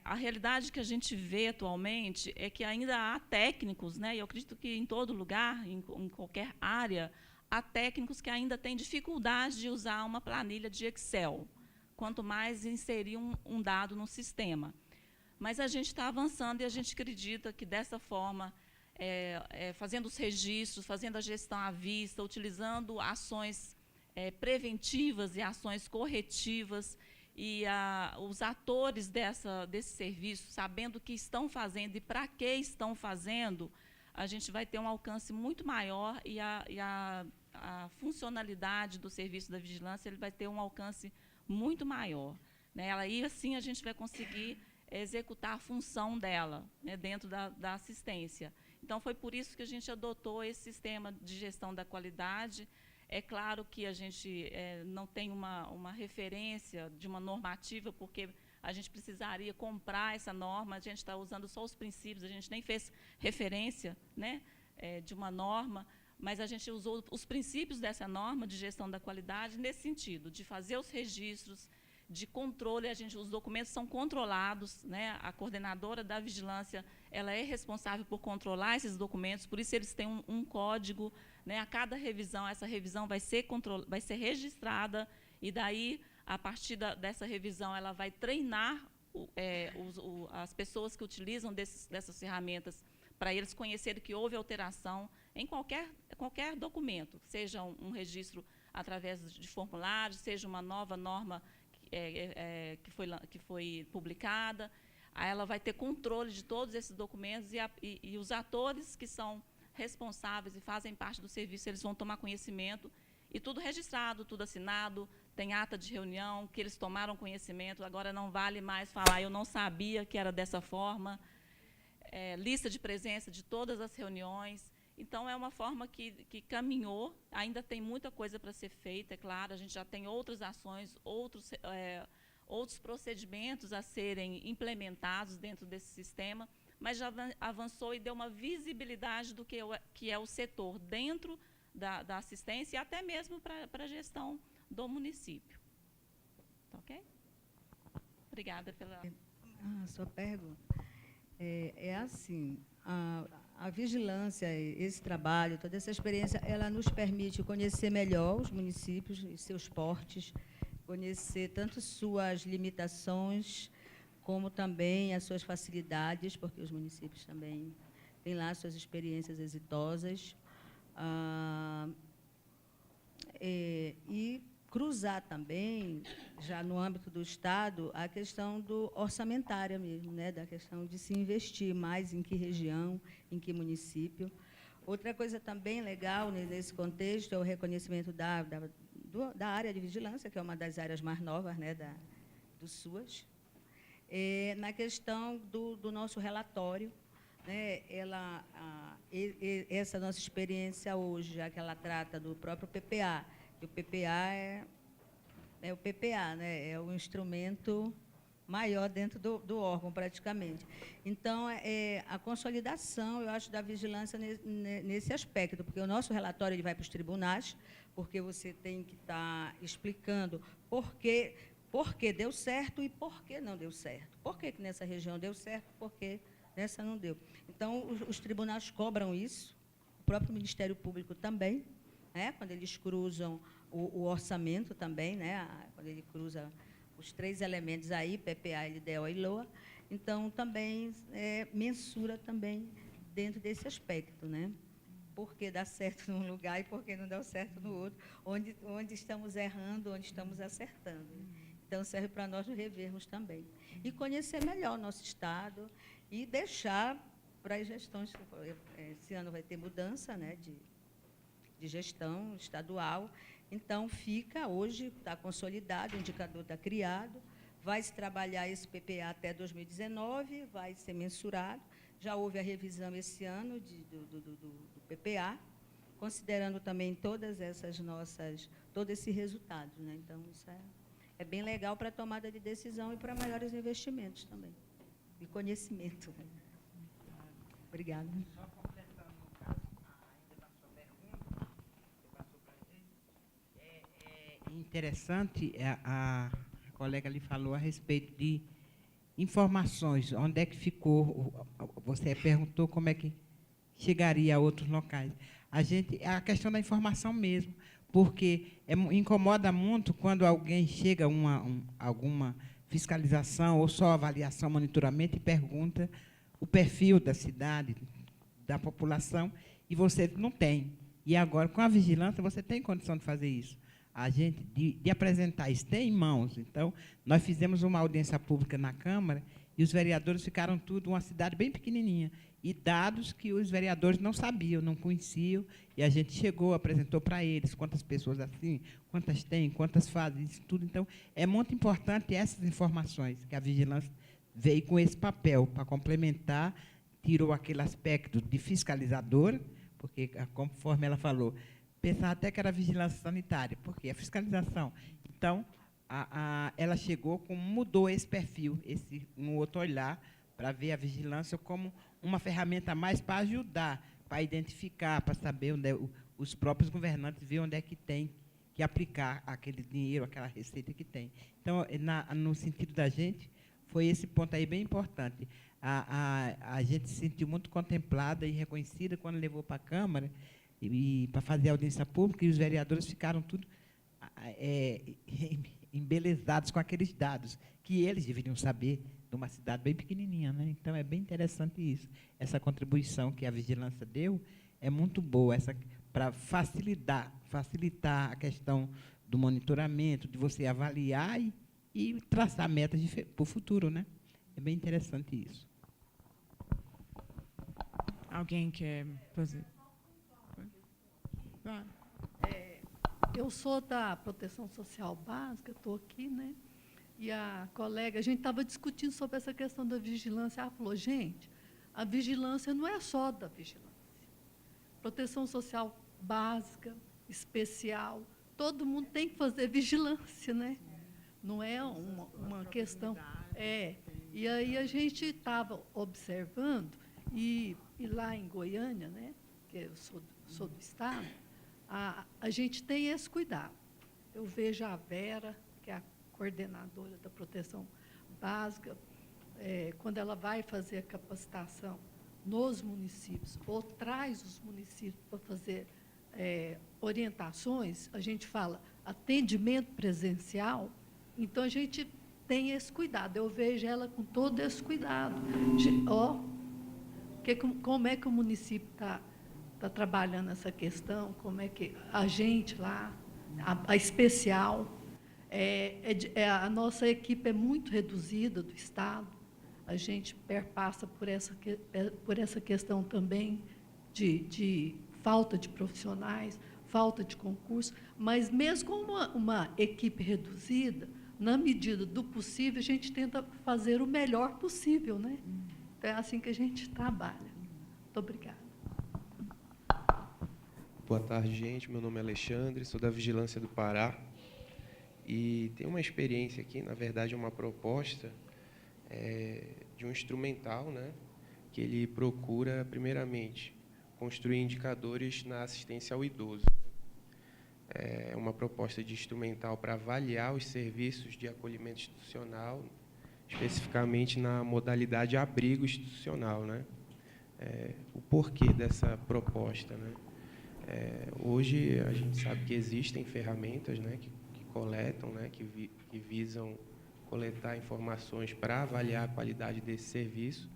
A realidade que a gente vê atualmente é que ainda há técnicos, né? E eu acredito que em todo lugar, em qualquer área, há técnicos que ainda têm dificuldade de usar uma planilha de Excel, quanto mais inserir um dado no sistema. Mas a gente está avançando e a gente acredita que, dessa forma, fazendo os registros, fazendo a gestão à vista, utilizando ações preventivas e ações corretivas, e os atores desse serviço, sabendo o que estão fazendo e para que estão fazendo, a gente vai ter um alcance muito maior e a funcionalidade do serviço da vigilância ele vai ter um alcance muito maior. Né? Aí, assim, a gente vai conseguir executar a função dela, né, dentro da assistência. Então, foi por isso que a gente adotou esse sistema de gestão da qualidade. É claro que a gente não tem uma referência de uma normativa, porque a gente precisaria comprar essa norma, a gente está usando só os princípios, a gente nem fez referência, né, de uma norma, mas a gente usou os princípios dessa norma de gestão da qualidade nesse sentido, de fazer os registros, de controle, os documentos são controlados, né, a coordenadora da vigilância ela é responsável por controlar esses documentos, por isso eles têm um código, né, a cada revisão, essa revisão vai ser registrada, e daí, a partir dessa revisão, ela vai treinar as pessoas que utilizam dessas ferramentas, para eles conhecerem que houve alteração em qualquer documento, seja um registro através de formulários, seja uma nova norma que foi publicada. Aí ela vai ter controle de todos esses documentos e os atores que são responsáveis e fazem parte do serviço, eles vão tomar conhecimento, e tudo registrado, tudo assinado, tem ata de reunião, que eles tomaram conhecimento, agora não vale mais falar, eu não sabia que era dessa forma, lista de presença de todas as reuniões. Então, é uma forma que caminhou, ainda tem muita coisa para ser feita, é claro, a gente já tem outras ações, outros procedimentos a serem implementados dentro desse sistema, mas já avançou e deu uma visibilidade do que é o setor dentro da assistência e até mesmo para a gestão do município. Tá ok? Obrigada pela... sua pergunta. É assim, a vigilância, esse trabalho, toda essa experiência, ela nos permite conhecer melhor os municípios e seus portes, conhecer tanto suas limitações, como também as suas facilidades, porque os municípios também têm lá suas experiências exitosas, e cruzar também, já no âmbito do Estado, a questão do orçamentária mesmo, né, da questão de se investir mais em que região, em que município. Outra coisa também legal nesse contexto é o reconhecimento da área de vigilância, que é uma das áreas mais novas, né, do SUAS, na questão do nosso relatório, né, essa nossa experiência hoje, já que ela trata do próprio PPA, e o PPA é o PPA, né, é o instrumento maior dentro do órgão, praticamente. Então, a consolidação, eu acho, da vigilância nesse aspecto, porque o nosso relatório ele vai para os tribunais, porque você tem que estar explicando por que deu certo e por que não deu certo. Por que nessa região deu certo, por que nessa não deu. Então, os tribunais cobram isso, o próprio Ministério Público também, né, quando eles cruzam o orçamento também, né, quando ele cruza os 3 elementos aí, PPA, LDO e LOA, então também mensura também dentro desse aspecto, né? Por que dá certo num lugar e por que não dá certo no outro, onde estamos errando, onde estamos acertando. Então, serve para nós revermos também. E conhecer melhor o nosso Estado e deixar para as gestões, esse ano vai ter mudança, né, de gestão estadual. Então, hoje está consolidado, o indicador está criado, Vai se trabalhar esse PPA até 2019, vai ser mensurado. Já houve a revisão esse ano do PPA, considerando também todas essas todo esse resultado, né? Então, isso é bem legal para a tomada de decisão e para maiores investimentos também, e conhecimento. Obrigada. Só completando, no caso, ainda na sua pergunta, que passou para a gente, é interessante, a colega ali falou a respeito de informações, onde é que ficou, você perguntou como é que chegaria a outros locais. É a questão da informação mesmo, porque incomoda muito quando alguém chega a alguma fiscalização ou só avaliação, monitoramento, e pergunta o perfil da cidade, da população, e você não tem. E agora, com a vigilância, você tem condição de fazer isso. A gente, de apresentar isso, tem em mãos. Então, nós fizemos uma audiência pública na Câmara e os vereadores ficaram tudo, uma cidade bem pequenininha, e dados que os vereadores não sabiam, não conheciam, e a gente chegou, apresentou para eles quantas pessoas assim, quantas tem, quantas fazem, isso tudo. Então, é muito importante essas informações, que a vigilância veio com esse papel para complementar, tirou aquele aspecto de fiscalizadora, porque, conforme ela falou, pensava até que era vigilância sanitária, porque é fiscalização. Então, ela chegou, mudou esse perfil, um outro olhar, para ver a vigilância como uma ferramenta a mais para ajudar, para identificar, para saber onde os próprios governantes ver onde é que tem que aplicar aquele dinheiro, aquela receita que tem. Então, no sentido da gente, foi esse ponto aí bem importante. A gente se sentiu muito contemplada e reconhecida quando levou para a Câmara e para fazer a audiência pública, e os vereadores ficaram tudo embelezados com aqueles dados que eles deveriam saber de uma cidade bem pequenininha, né? Então, é bem interessante isso. Essa contribuição que a vigilância deu é muito boa, para facilitar a questão do monitoramento, de você avaliar e traçar metas para o futuro, né? É bem interessante isso. Alguém quer fazer? Claro. Eu sou da Proteção Social Básica, estou aqui, né? E a colega, a gente estava discutindo sobre essa questão da vigilância. Ela falou, gente, a vigilância não é só da vigilância. Proteção Social Básica, especial, todo mundo tem que fazer vigilância, né? Não é uma questão... E aí a gente estava observando, e lá em Goiânia, né, que eu sou do Estado, a gente tem esse cuidado. Eu vejo a Vera, que é a coordenadora da Proteção Básica, quando ela vai fazer a capacitação nos municípios, ou traz os municípios para fazer orientações, a gente fala atendimento presencial, então a gente tem esse cuidado. Eu vejo ela com todo esse cuidado. Como é que o município está trabalhando essa questão, como é que a gente lá, a especial, a nossa equipe é muito reduzida do Estado, a gente perpassa por essa questão também de falta de profissionais, falta de concurso, mas mesmo com uma equipe reduzida, na medida do possível, a gente tenta fazer o melhor possível, né? Então, é assim que a gente trabalha. Muito obrigada. Boa tarde, gente. Meu nome é Alexandre, sou da Vigilância do Pará. E tenho uma experiência aqui, na verdade, uma proposta de um instrumental, né, que ele procura, primeiramente, construir indicadores na assistência ao idoso. É uma proposta de instrumental para avaliar os serviços de acolhimento institucional, especificamente na modalidade abrigo institucional, né? O porquê dessa proposta, né? Hoje, a gente sabe que existem ferramentas, né, que coletam, né, que visam coletar informações para avaliar a qualidade desse serviço.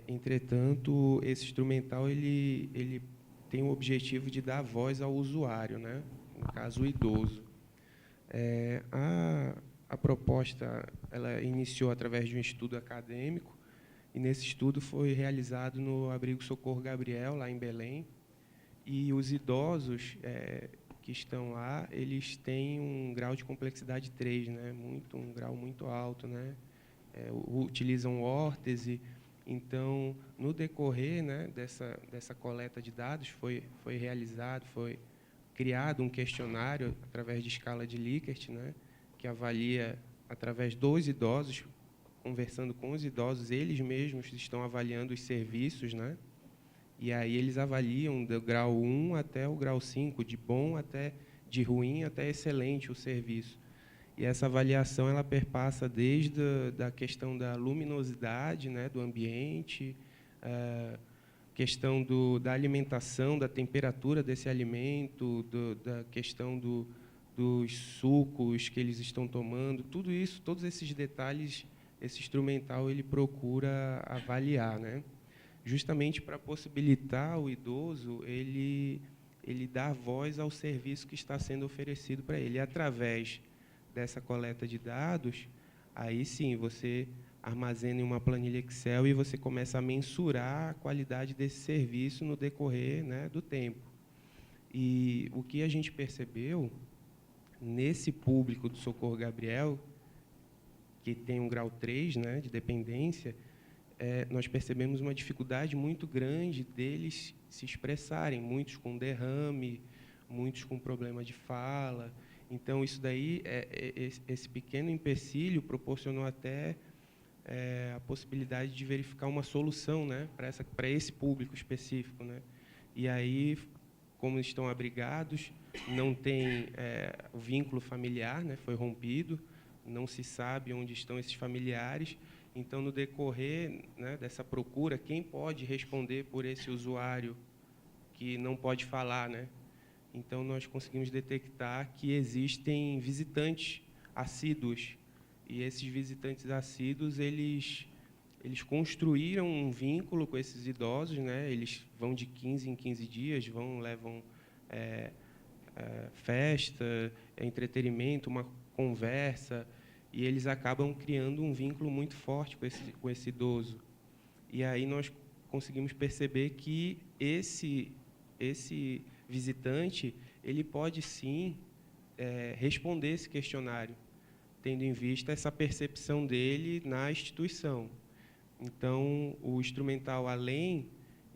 Entretanto, esse instrumental ele tem o objetivo de dar voz ao usuário, né, no caso, o idoso. A proposta ela iniciou através de um estudo acadêmico, e nesse estudo foi realizado no Abrigo Socorro Gabriel, lá em Belém, e os idosos que estão lá, eles têm um grau de complexidade 3, né? Um grau muito alto, né? Utilizam órtese. Então, no decorrer, né, dessa coleta de dados, foi criado um questionário através de escala de Likert, né, que avalia, através dos idosos, conversando com os idosos, eles mesmos estão avaliando os serviços, né? E aí eles avaliam do grau 1 até o grau 5, de bom até de ruim até excelente o serviço. E essa avaliação ela perpassa desde da questão da luminosidade, né, do ambiente, questão da alimentação, da temperatura desse alimento, da questão dos sucos que eles estão tomando, tudo isso, todos esses detalhes, esse instrumental ele procura avaliar, né? Justamente para possibilitar o idoso ele dar voz ao serviço que está sendo oferecido para ele. E, através dessa coleta de dados, aí sim, você armazena em uma planilha Excel e você começa a mensurar a qualidade desse serviço no decorrer, né, do tempo. E o que a gente percebeu, nesse público do Socorro Gabriel, que tem um grau 3, né, de dependência, nós percebemos uma dificuldade muito grande deles se expressarem, muitos com derrame, muitos com problema de fala. Então, isso daí, esse pequeno empecilho proporcionou até a possibilidade de verificar uma solução, né, para esse público específico, né? E aí, como estão abrigados, não tem o vínculo familiar, né, foi rompido, não se sabe onde estão esses familiares. Então, no decorrer, né, dessa procura, quem pode responder por esse usuário que não pode falar, né? Então, nós conseguimos detectar que existem visitantes assíduos. E esses visitantes assíduos, eles construíram um vínculo com esses idosos, né? Eles vão de 15 em 15 dias, levam festa, entretenimento, uma conversa, e eles acabam criando um vínculo muito forte com esse idoso. E aí nós conseguimos perceber que esse visitante ele pode, sim, responder esse questionário, tendo em vista essa percepção dele na instituição. Então, o instrumental, além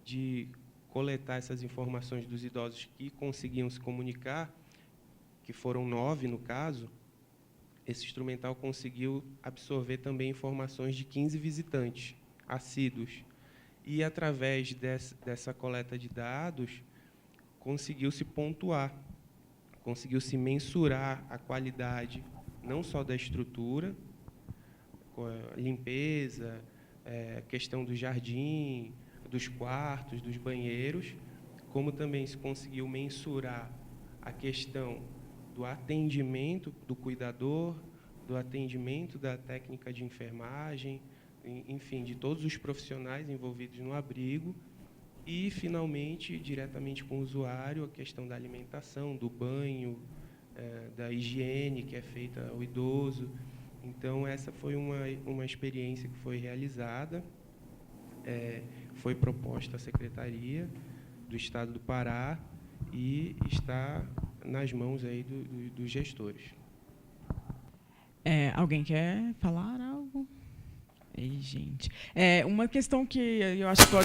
de coletar essas informações dos idosos que conseguiam se comunicar, que foram 9 no caso, esse instrumental conseguiu absorver também informações de 15 visitantes assíduos. E, através dessa coleta de dados, conseguiu-se pontuar, conseguiu-se mensurar a qualidade, não só da estrutura, limpeza, questão do jardim, dos quartos, dos banheiros, como também se conseguiu mensurar a questão do atendimento do cuidador, do atendimento da técnica de enfermagem, enfim, de todos os profissionais envolvidos no abrigo, e, finalmente, diretamente com o usuário, a questão da alimentação, do banho, da higiene que é feita ao idoso. Então, essa foi uma experiência que foi realizada, foi proposta à Secretaria do Estado do Pará e está nas mãos aí dos gestores. Alguém quer falar algo? Ei, gente. Uma questão que eu acho que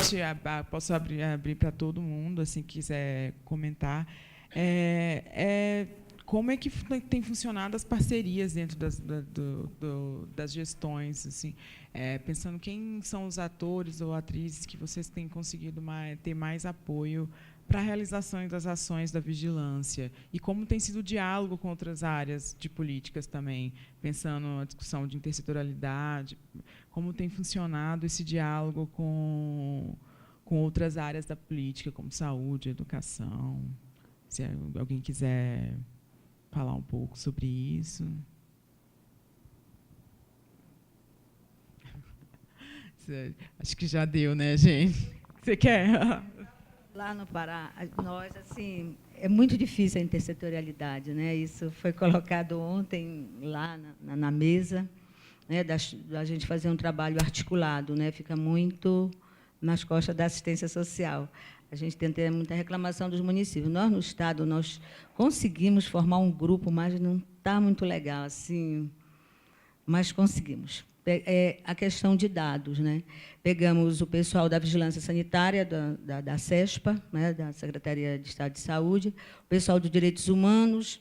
posso abrir para todo mundo, assim, quiser comentar, como é que tem funcionado as parcerias dentro das gestões, assim, pensando quem são os atores ou atrizes que vocês têm conseguido ter mais apoio para a realização das ações da vigilância, e como tem sido o diálogo com outras áreas de políticas também, pensando na discussão de intersetorialidade, como tem funcionado esse diálogo com outras áreas da política, como saúde, educação. Se alguém quiser falar um pouco sobre isso. Acho que já deu, né, gente? Você quer? Lá no Pará, nós, assim, é muito difícil a intersetorialidade, né? Isso foi colocado ontem lá na mesa, né, da gente fazer um trabalho articulado, né? Fica muito nas costas da assistência social. A gente tem muita reclamação dos municípios. Nós, no Estado, nós conseguimos formar um grupo, mas não está muito legal, assim, mas conseguimos. A questão de dados, né? Pegamos o pessoal da Vigilância Sanitária, da CESPA, né, da Secretaria de Estado de Saúde, o pessoal dos Direitos Humanos,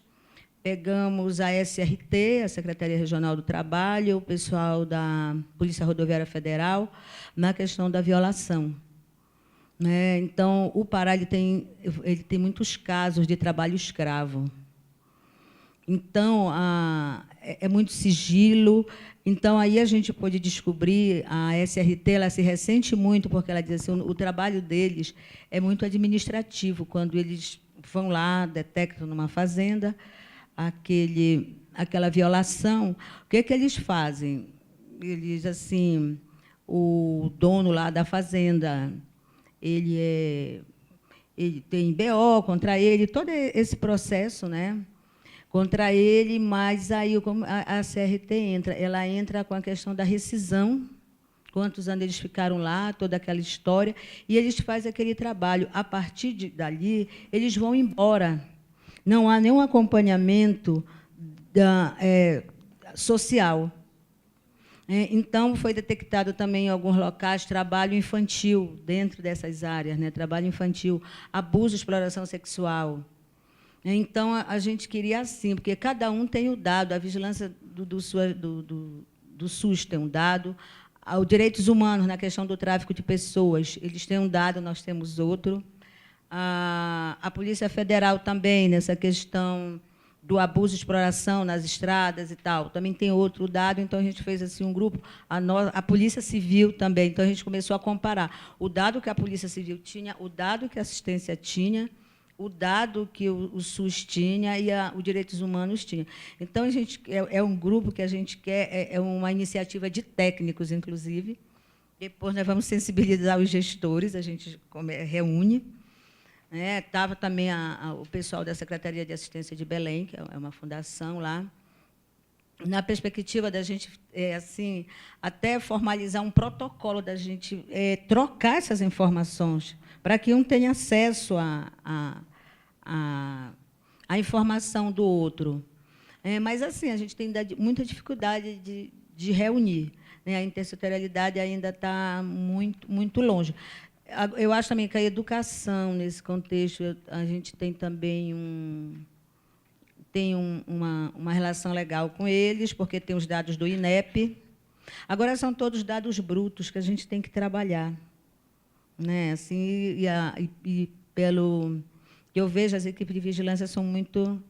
pegamos a SRT, a Secretaria Regional do Trabalho, o pessoal da Polícia Rodoviária Federal, na questão da violação. Né? Então, o Pará ele tem muitos casos de trabalho escravo. Então, é muito sigilo. Então, aí a gente pôde descobrir, a SRT ela se ressente muito, porque ela diz assim, o trabalho deles é muito administrativo. Quando eles vão lá, detectam numa fazenda aquela violação, o que é que eles fazem? Eles, assim, o dono lá da fazenda, ele tem BO contra ele, todo esse processo, né? Contra ele, mas aí a CRT ela entra com a questão da rescisão, quantos anos eles ficaram lá, toda aquela história, e eles fazem aquele trabalho. A partir dali, eles vão embora. Não há nenhum acompanhamento social. Então, foi detectado também em alguns locais trabalho infantil dentro dessas áreas, né? Trabalho infantil, abuso, exploração sexual. Então, a gente queria assim, porque cada um tem o dado, a vigilância do SUS tem um dado, os direitos humanos, na questão do tráfico de pessoas, eles têm um dado, nós temos outro. A Polícia Federal também, nessa questão do abuso e exploração nas estradas e tal, também tem outro dado, então a gente fez assim um grupo, a Polícia Civil também, então a gente começou a comparar o dado que a Polícia Civil tinha, o dado que a assistência tinha, o dado que o SUS tinha e os direitos humanos tinha. Então, a gente é um grupo que a gente quer, é uma iniciativa de técnicos, inclusive. Depois, nós vamos sensibilizar os gestores, a gente reúne. Estava também o pessoal da Secretaria de Assistência de Belém, que é uma fundação lá, na perspectiva da gente, assim, até formalizar um protocolo da gente trocar essas informações, para que um tenha acesso à informação do outro. Mas, assim, a gente tem muita dificuldade de reunir. Né? A intersetorialidade ainda está muito longe. Eu acho também que a educação, nesse contexto, a gente tem também uma relação legal com eles, porque tem os dados do INEP. Agora, são todos dados brutos que a gente tem que trabalhar. Né? Assim, pelo que eu vejo, as equipes de vigilância são muito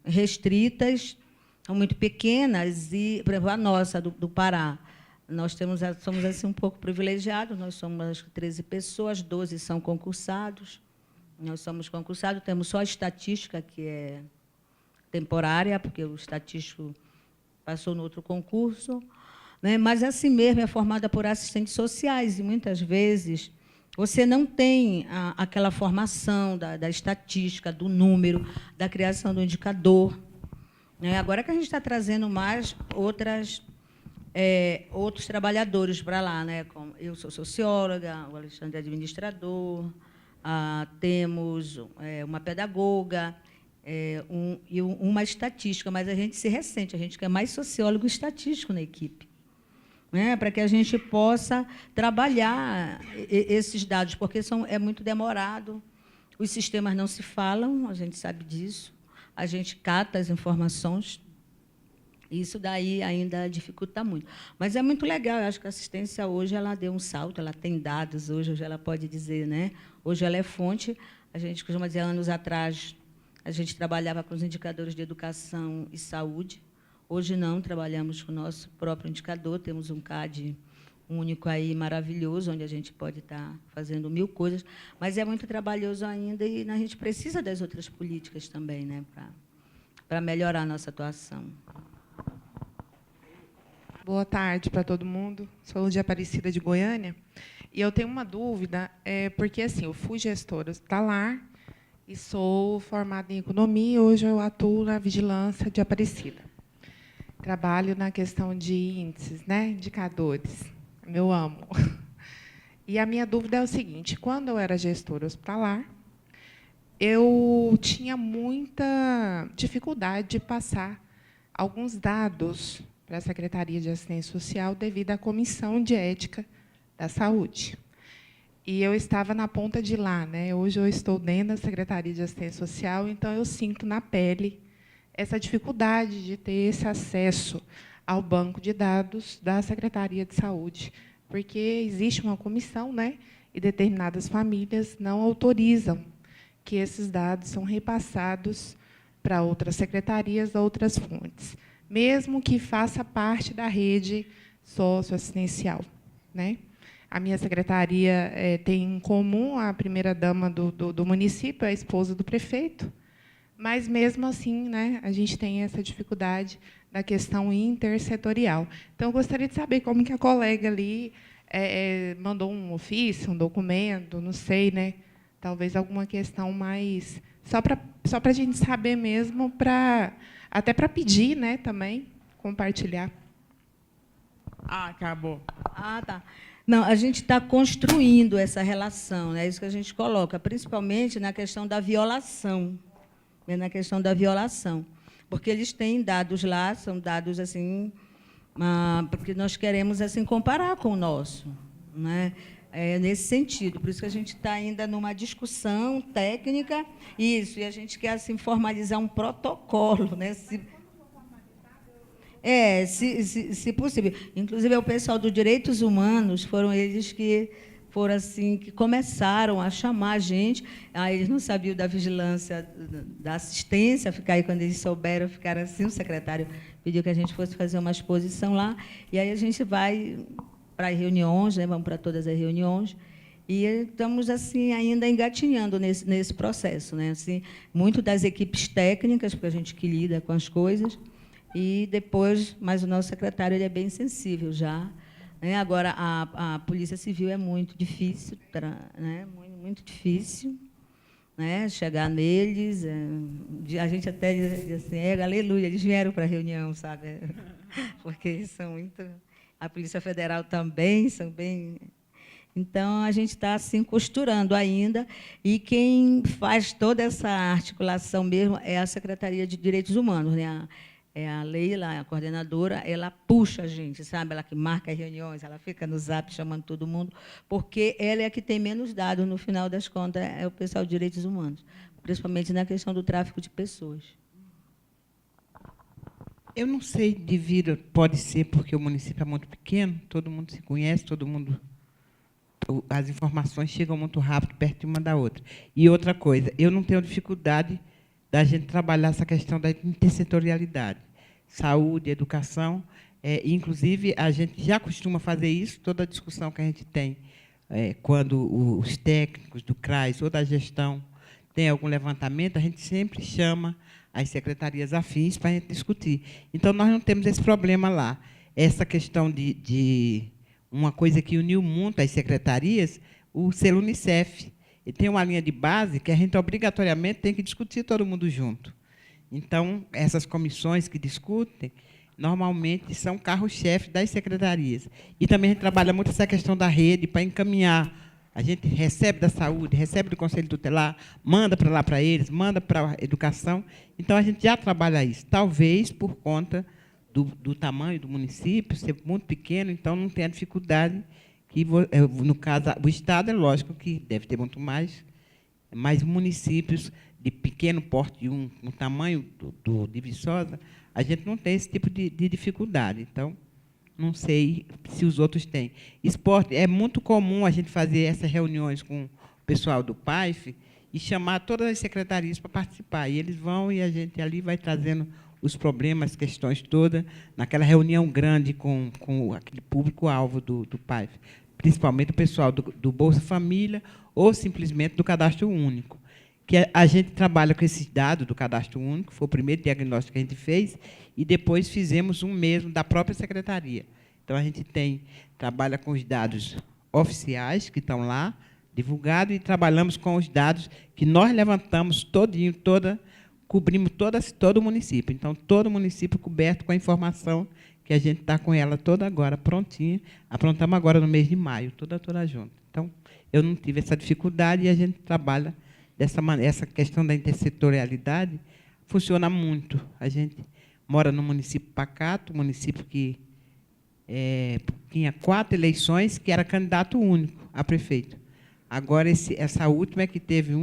restritas, são muito pequenas, e, por exemplo, a nossa, do Pará, nós somos assim, um pouco privilegiados, nós somos 13 pessoas, 12 são concursados, nós somos concursados, temos só a estatística, que é temporária, porque o estatístico passou no outro concurso, né? Mas, assim mesmo, é formada por assistentes sociais, e, muitas vezes, você não tem aquela formação da estatística, do número, da criação do indicador. Agora que a gente está trazendo mais outros trabalhadores para lá, né? Como eu sou socióloga, o Alexandre é administrador, temos uma pedagoga e uma estatística, mas a gente se ressente, a gente quer mais sociólogo e estatístico na equipe. Para que a gente possa trabalhar esses dados, porque é muito demorado, os sistemas não se falam, a gente sabe disso, a gente cata as informações, isso daí ainda dificulta muito. Mas é muito legal, eu acho que a assistência hoje ela deu um salto, ela tem dados, hoje ela pode dizer, né? Hoje ela é fonte, a gente costuma dizer, anos atrás, a gente trabalhava com os indicadores de educação e saúde. Hoje não, trabalhamos com o nosso próprio indicador, temos um CAD único aí maravilhoso, onde a gente pode estar fazendo 1000 coisas, mas é muito trabalhoso ainda e a gente precisa das outras políticas também, né, para melhorar a nossa atuação. Boa tarde para todo mundo. Sou Lúdia Aparecida, de Goiânia. E eu tenho uma dúvida, porque assim, eu fui gestora hospitalar e sou formada em economia, e hoje eu atuo na vigilância de Aparecida. Trabalho na questão de índices, né, indicadores. Eu amo. E a minha dúvida é o seguinte: quando eu era gestora hospitalar, eu tinha muita dificuldade de passar alguns dados para a Secretaria de Assistência Social devido à Comissão de Ética da Saúde. E eu estava na ponta de lá, né? Hoje eu estou dentro da Secretaria de Assistência Social, então eu sinto na pele essa dificuldade de ter esse acesso ao banco de dados da Secretaria de Saúde, porque existe uma comissão, né? E determinadas famílias não autorizam que esses dados são repassados para outras secretarias, outras fontes, mesmo que faça parte da rede socioassistencial, né? A minha secretaria tem em comum a primeira-dama do município, a esposa do prefeito, mas, mesmo assim, né, a gente tem essa dificuldade da questão intersetorial. Então, eu gostaria de saber como que a colega ali mandou um ofício, um documento, não sei, né? Talvez alguma questão mais... Só para a gente saber mesmo, até para pedir, né, também, compartilhar. Ah, acabou. Ah, tá. Não, a gente está construindo essa relação, né? É isso que a gente coloca, principalmente na questão da violação. Né? Na questão da violação. Porque eles têm dados lá, são dados assim, porque nós queremos assim, comparar com o nosso. Né? Nesse sentido. Por isso que a gente está ainda numa discussão técnica, isso, e a gente quer assim, formalizar um protocolo, né? Se possível. Inclusive, o pessoal do Direitos Humanos, foram eles que foram assim, que começaram a chamar a gente. Eles não sabiam da vigilância, da assistência, ficar aí, quando eles souberam, ficaram assim, o secretário pediu que a gente fosse fazer uma exposição lá, e aí a gente vai para as reuniões, né, vamos para todas as reuniões, e estamos assim ainda engatinhando nesse processo, né? Assim, muito das equipes técnicas, porque a gente que lida com as coisas, e depois, mas o nosso secretário ele é bem sensível já. Né? Agora, a Polícia Civil é muito difícil, né? Muito difícil, né? Chegar neles. A gente até diz assim, aleluia, eles vieram para a reunião, sabe? Porque são muito... A Polícia Federal também são bem... Então, a gente está assim, costurando ainda, e quem faz toda essa articulação mesmo é a Secretaria de Direitos Humanos, né? A Leila, a coordenadora, ela puxa a gente, sabe? Ela que marca as reuniões, ela fica no Zap chamando todo mundo, porque ela é a que tem menos dados, no final das contas, é o pessoal de Direitos Humanos, principalmente na questão do tráfico de pessoas. Eu não sei, devido, pode ser porque o município é muito pequeno, todo mundo se conhece, todo mundo... As informações chegam muito rápido, perto de uma da outra. E outra coisa, eu não tenho dificuldade da gente trabalhar essa questão da intersetorialidade. Saúde, educação, inclusive, a gente já costuma fazer isso, toda a discussão que a gente tem, quando os técnicos do CRAS ou da gestão tem algum levantamento, a gente sempre chama as secretarias afins para a gente discutir. Então, nós não temos esse problema lá. Essa questão de uma coisa que uniu muito as secretarias, o selo Unicef. E tem uma linha de base que a gente obrigatoriamente tem que discutir todo mundo junto. Então, essas comissões que discutem, normalmente, são carro-chefe das secretarias. E também a gente trabalha muito essa questão da rede para encaminhar. A gente recebe da saúde, recebe do Conselho Tutelar, manda para lá para eles, manda para a educação. Então, a gente já trabalha isso. Talvez, por conta do tamanho do município, ser muito pequeno, então não tem a dificuldade que, no caso, o Estado, é lógico que deve ter muito mais municípios de pequeno porte, um tamanho de Viçosa, a gente não tem esse tipo de dificuldade. Então, não sei se os outros têm. Esporte, é muito comum a gente fazer essas reuniões com o pessoal do PAIF e chamar todas as secretarias para participar. E eles vão e a gente ali vai trazendo os problemas, as questões todas, naquela reunião grande com aquele público-alvo do PAIF, principalmente o pessoal do Bolsa Família ou simplesmente do Cadastro Único. Que a gente trabalha com esses dados do Cadastro Único, foi o primeiro diagnóstico que a gente fez, e depois fizemos um mesmo da própria secretaria. Então, a gente trabalha com os dados oficiais, que estão lá, divulgados, e trabalhamos com os dados que nós levantamos cobrimos todo o município. Então, todo o município coberto com a informação que a gente está com ela toda agora prontinha. Aprontamos agora no mês de maio, toda junta. Então, eu não tive essa dificuldade e a gente trabalha dessa maneira. Essa questão da intersetorialidade funciona muito. A gente mora no município pacato, município que tinha 4 eleições, que era candidato único a prefeito. Agora, essa última é que teve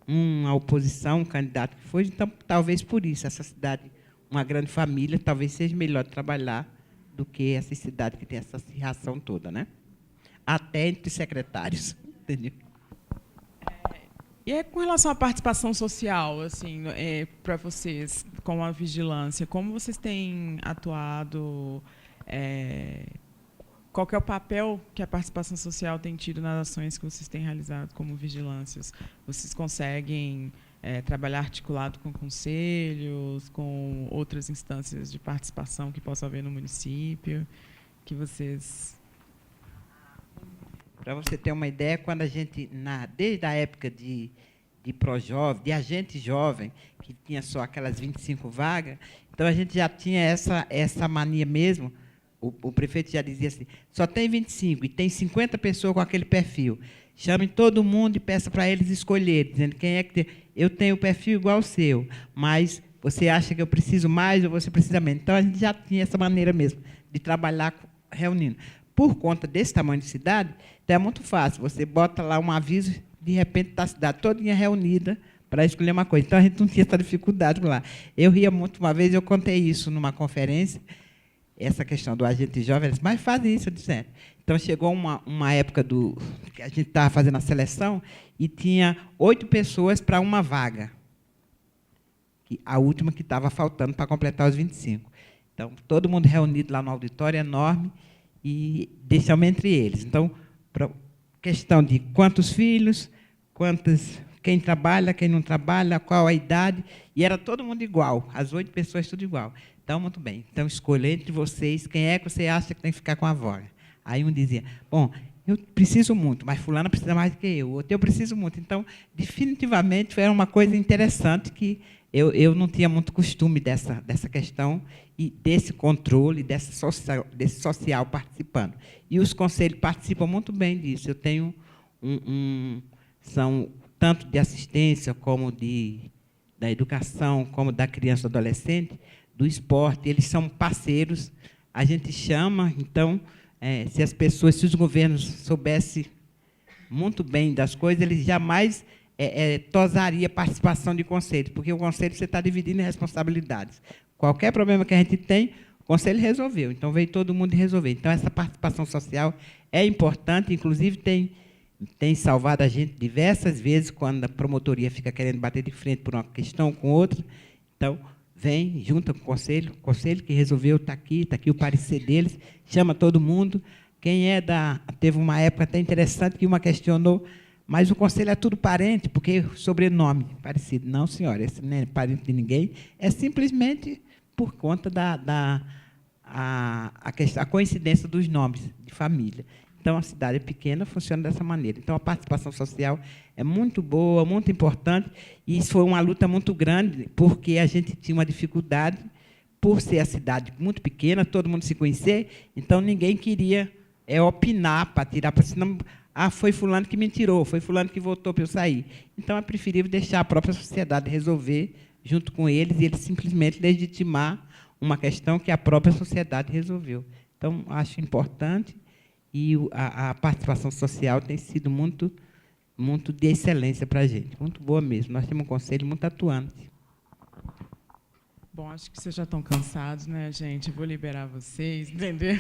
uma oposição, um candidato que foi, então, talvez por isso, essa cidade, uma grande família, talvez seja melhor trabalhar do que essa cidade que tem essa acirração toda, né? Até entre secretários. Entendeu? E com relação à participação social, assim, para vocês, com a vigilância, como vocês têm atuado? Qual que é o papel que a participação social tem tido nas ações que vocês têm realizado como vigilâncias? Vocês conseguem trabalhar articulado com conselhos, com outras instâncias de participação que possa haver no município? Que vocês... Para você ter uma ideia, quando a gente, desde a época de pró-jovem, de agente jovem, que tinha só aquelas 25 vagas, então a gente já tinha essa mania mesmo. O prefeito já dizia assim, só tem 25 e tem 50 pessoas com aquele perfil. Chame todo mundo e peça para eles escolherem, dizendo quem é que tem. Eu tenho o perfil igual ao seu, mas você acha que eu preciso mais ou você precisa menos? Então, a gente já tinha essa maneira mesmo de trabalhar reunindo. Por conta desse tamanho de cidade, então é muito fácil. Você bota lá um aviso, de repente está a cidade todinha reunida para escolher uma coisa. Então, a gente não tinha essa dificuldade lá. Eu ria muito, uma vez eu contei isso numa conferência, essa questão do agente jovem, eles, mas fazem isso, eu disse. Então, chegou uma época que a gente estava fazendo a seleção e tinha 8 pessoas para uma vaga, a última que estava faltando para completar os 25. Então, todo mundo reunido lá no auditório enorme e deixamos entre eles. Então, questão de quantos filhos, quem trabalha, quem não trabalha, qual a idade, e era todo mundo igual, as 8 pessoas tudo igual. Então, muito bem. Então, escolha entre vocês quem é que você acha que tem que ficar com a vaga. Aí um dizia, bom, eu preciso muito, mas fulana precisa mais do que eu, outro eu preciso muito. Então, definitivamente, foi uma coisa interessante que eu não tinha muito costume dessa questão e desse controle, desse social participando. E os conselhos participam muito bem disso. Eu tenho são tanto de assistência como da educação, como da criança e do adolescente, do esporte, eles são parceiros, a gente chama, então, se os governos soubessem muito bem das coisas, eles jamais tosaria a participação de conselhos, porque o conselho você está dividindo em responsabilidades. Qualquer problema que a gente tem, o conselho resolveu, então veio todo mundo resolver. Então, essa participação social é importante, inclusive tem salvado a gente diversas vezes, quando a promotoria fica querendo bater de frente por uma questão com outra. Então, vem, junta com o conselho que resolveu, está aqui o parecer deles, chama todo mundo. Quem teve uma época até interessante que uma questionou, mas o conselho é tudo parente, porque sobrenome parecido. Não, senhora, esse não é parente de ninguém, é simplesmente por conta a coincidência dos nomes de família. Então, a cidade é pequena, funciona dessa maneira. Então, a participação social é muito boa, muito importante, e isso foi uma luta muito grande, porque a gente tinha uma dificuldade, por ser a cidade muito pequena, todo mundo se conhecer, então ninguém queria opinar para tirar para cima. Foi fulano que me tirou, foi fulano que votou para eu sair. Então, é preferível deixar a própria sociedade resolver junto com eles, e eles simplesmente legitimar uma questão que a própria sociedade resolveu. Então, acho importante, e a participação social tem sido muito de excelência para a gente, muito boa mesmo. Nós temos um conselho muito atuante. Bom, acho que vocês já estão cansados, né, gente? Eu vou liberar vocês, entendeu?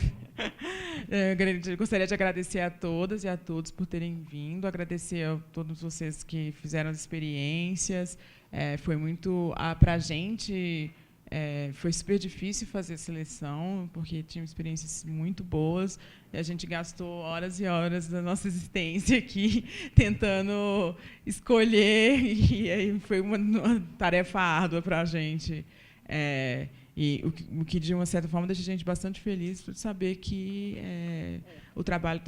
Eu gostaria de agradecer a todas e a todos por terem vindo, agradecer a todos vocês que fizeram as experiências. Foi muito... Para a gente, foi super difícil fazer a seleção, porque tinham experiências muito boas, e a gente gastou horas e horas da nossa existência aqui tentando escolher, e aí foi uma tarefa árdua para a gente. E o que, de uma certa forma, deixa a gente bastante feliz por saber que o trabalho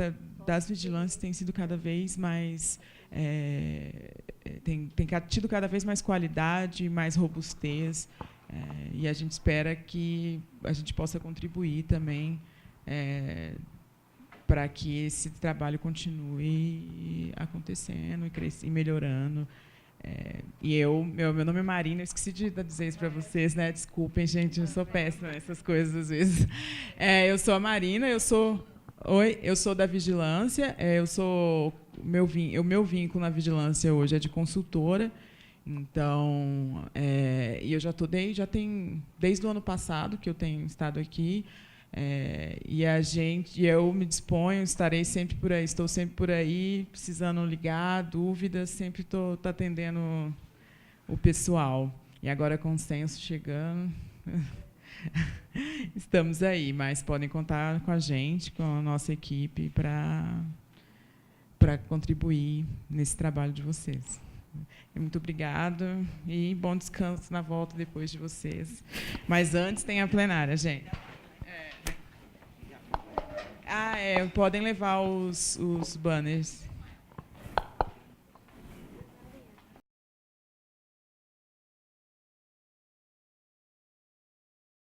das vigilâncias tem sido cada vez mais... tem tido cada vez mais qualidade, mais robustez. E a gente espera que a gente possa contribuir também para que esse trabalho continue acontecendo e melhorando. Meu nome é Marina, eu esqueci de dizer isso para vocês, né? Desculpem, gente, eu sou péssima nessas coisas às vezes. Eu sou a Marina, eu sou da Vigilância, o meu vínculo na Vigilância hoje é de consultora. Então, e eu já tem desde o ano passado que eu tenho estado aqui, eu me disponho, estou sempre por aí, precisando ligar, dúvidas, sempre estou atendendo o pessoal. E agora com o censo chegando, estamos aí, mas podem contar com a gente, com a nossa equipe, para contribuir nesse trabalho de vocês. Muito obrigada e bom descanso na volta depois de vocês. Mas antes tem a plenária, gente. Podem levar os banners.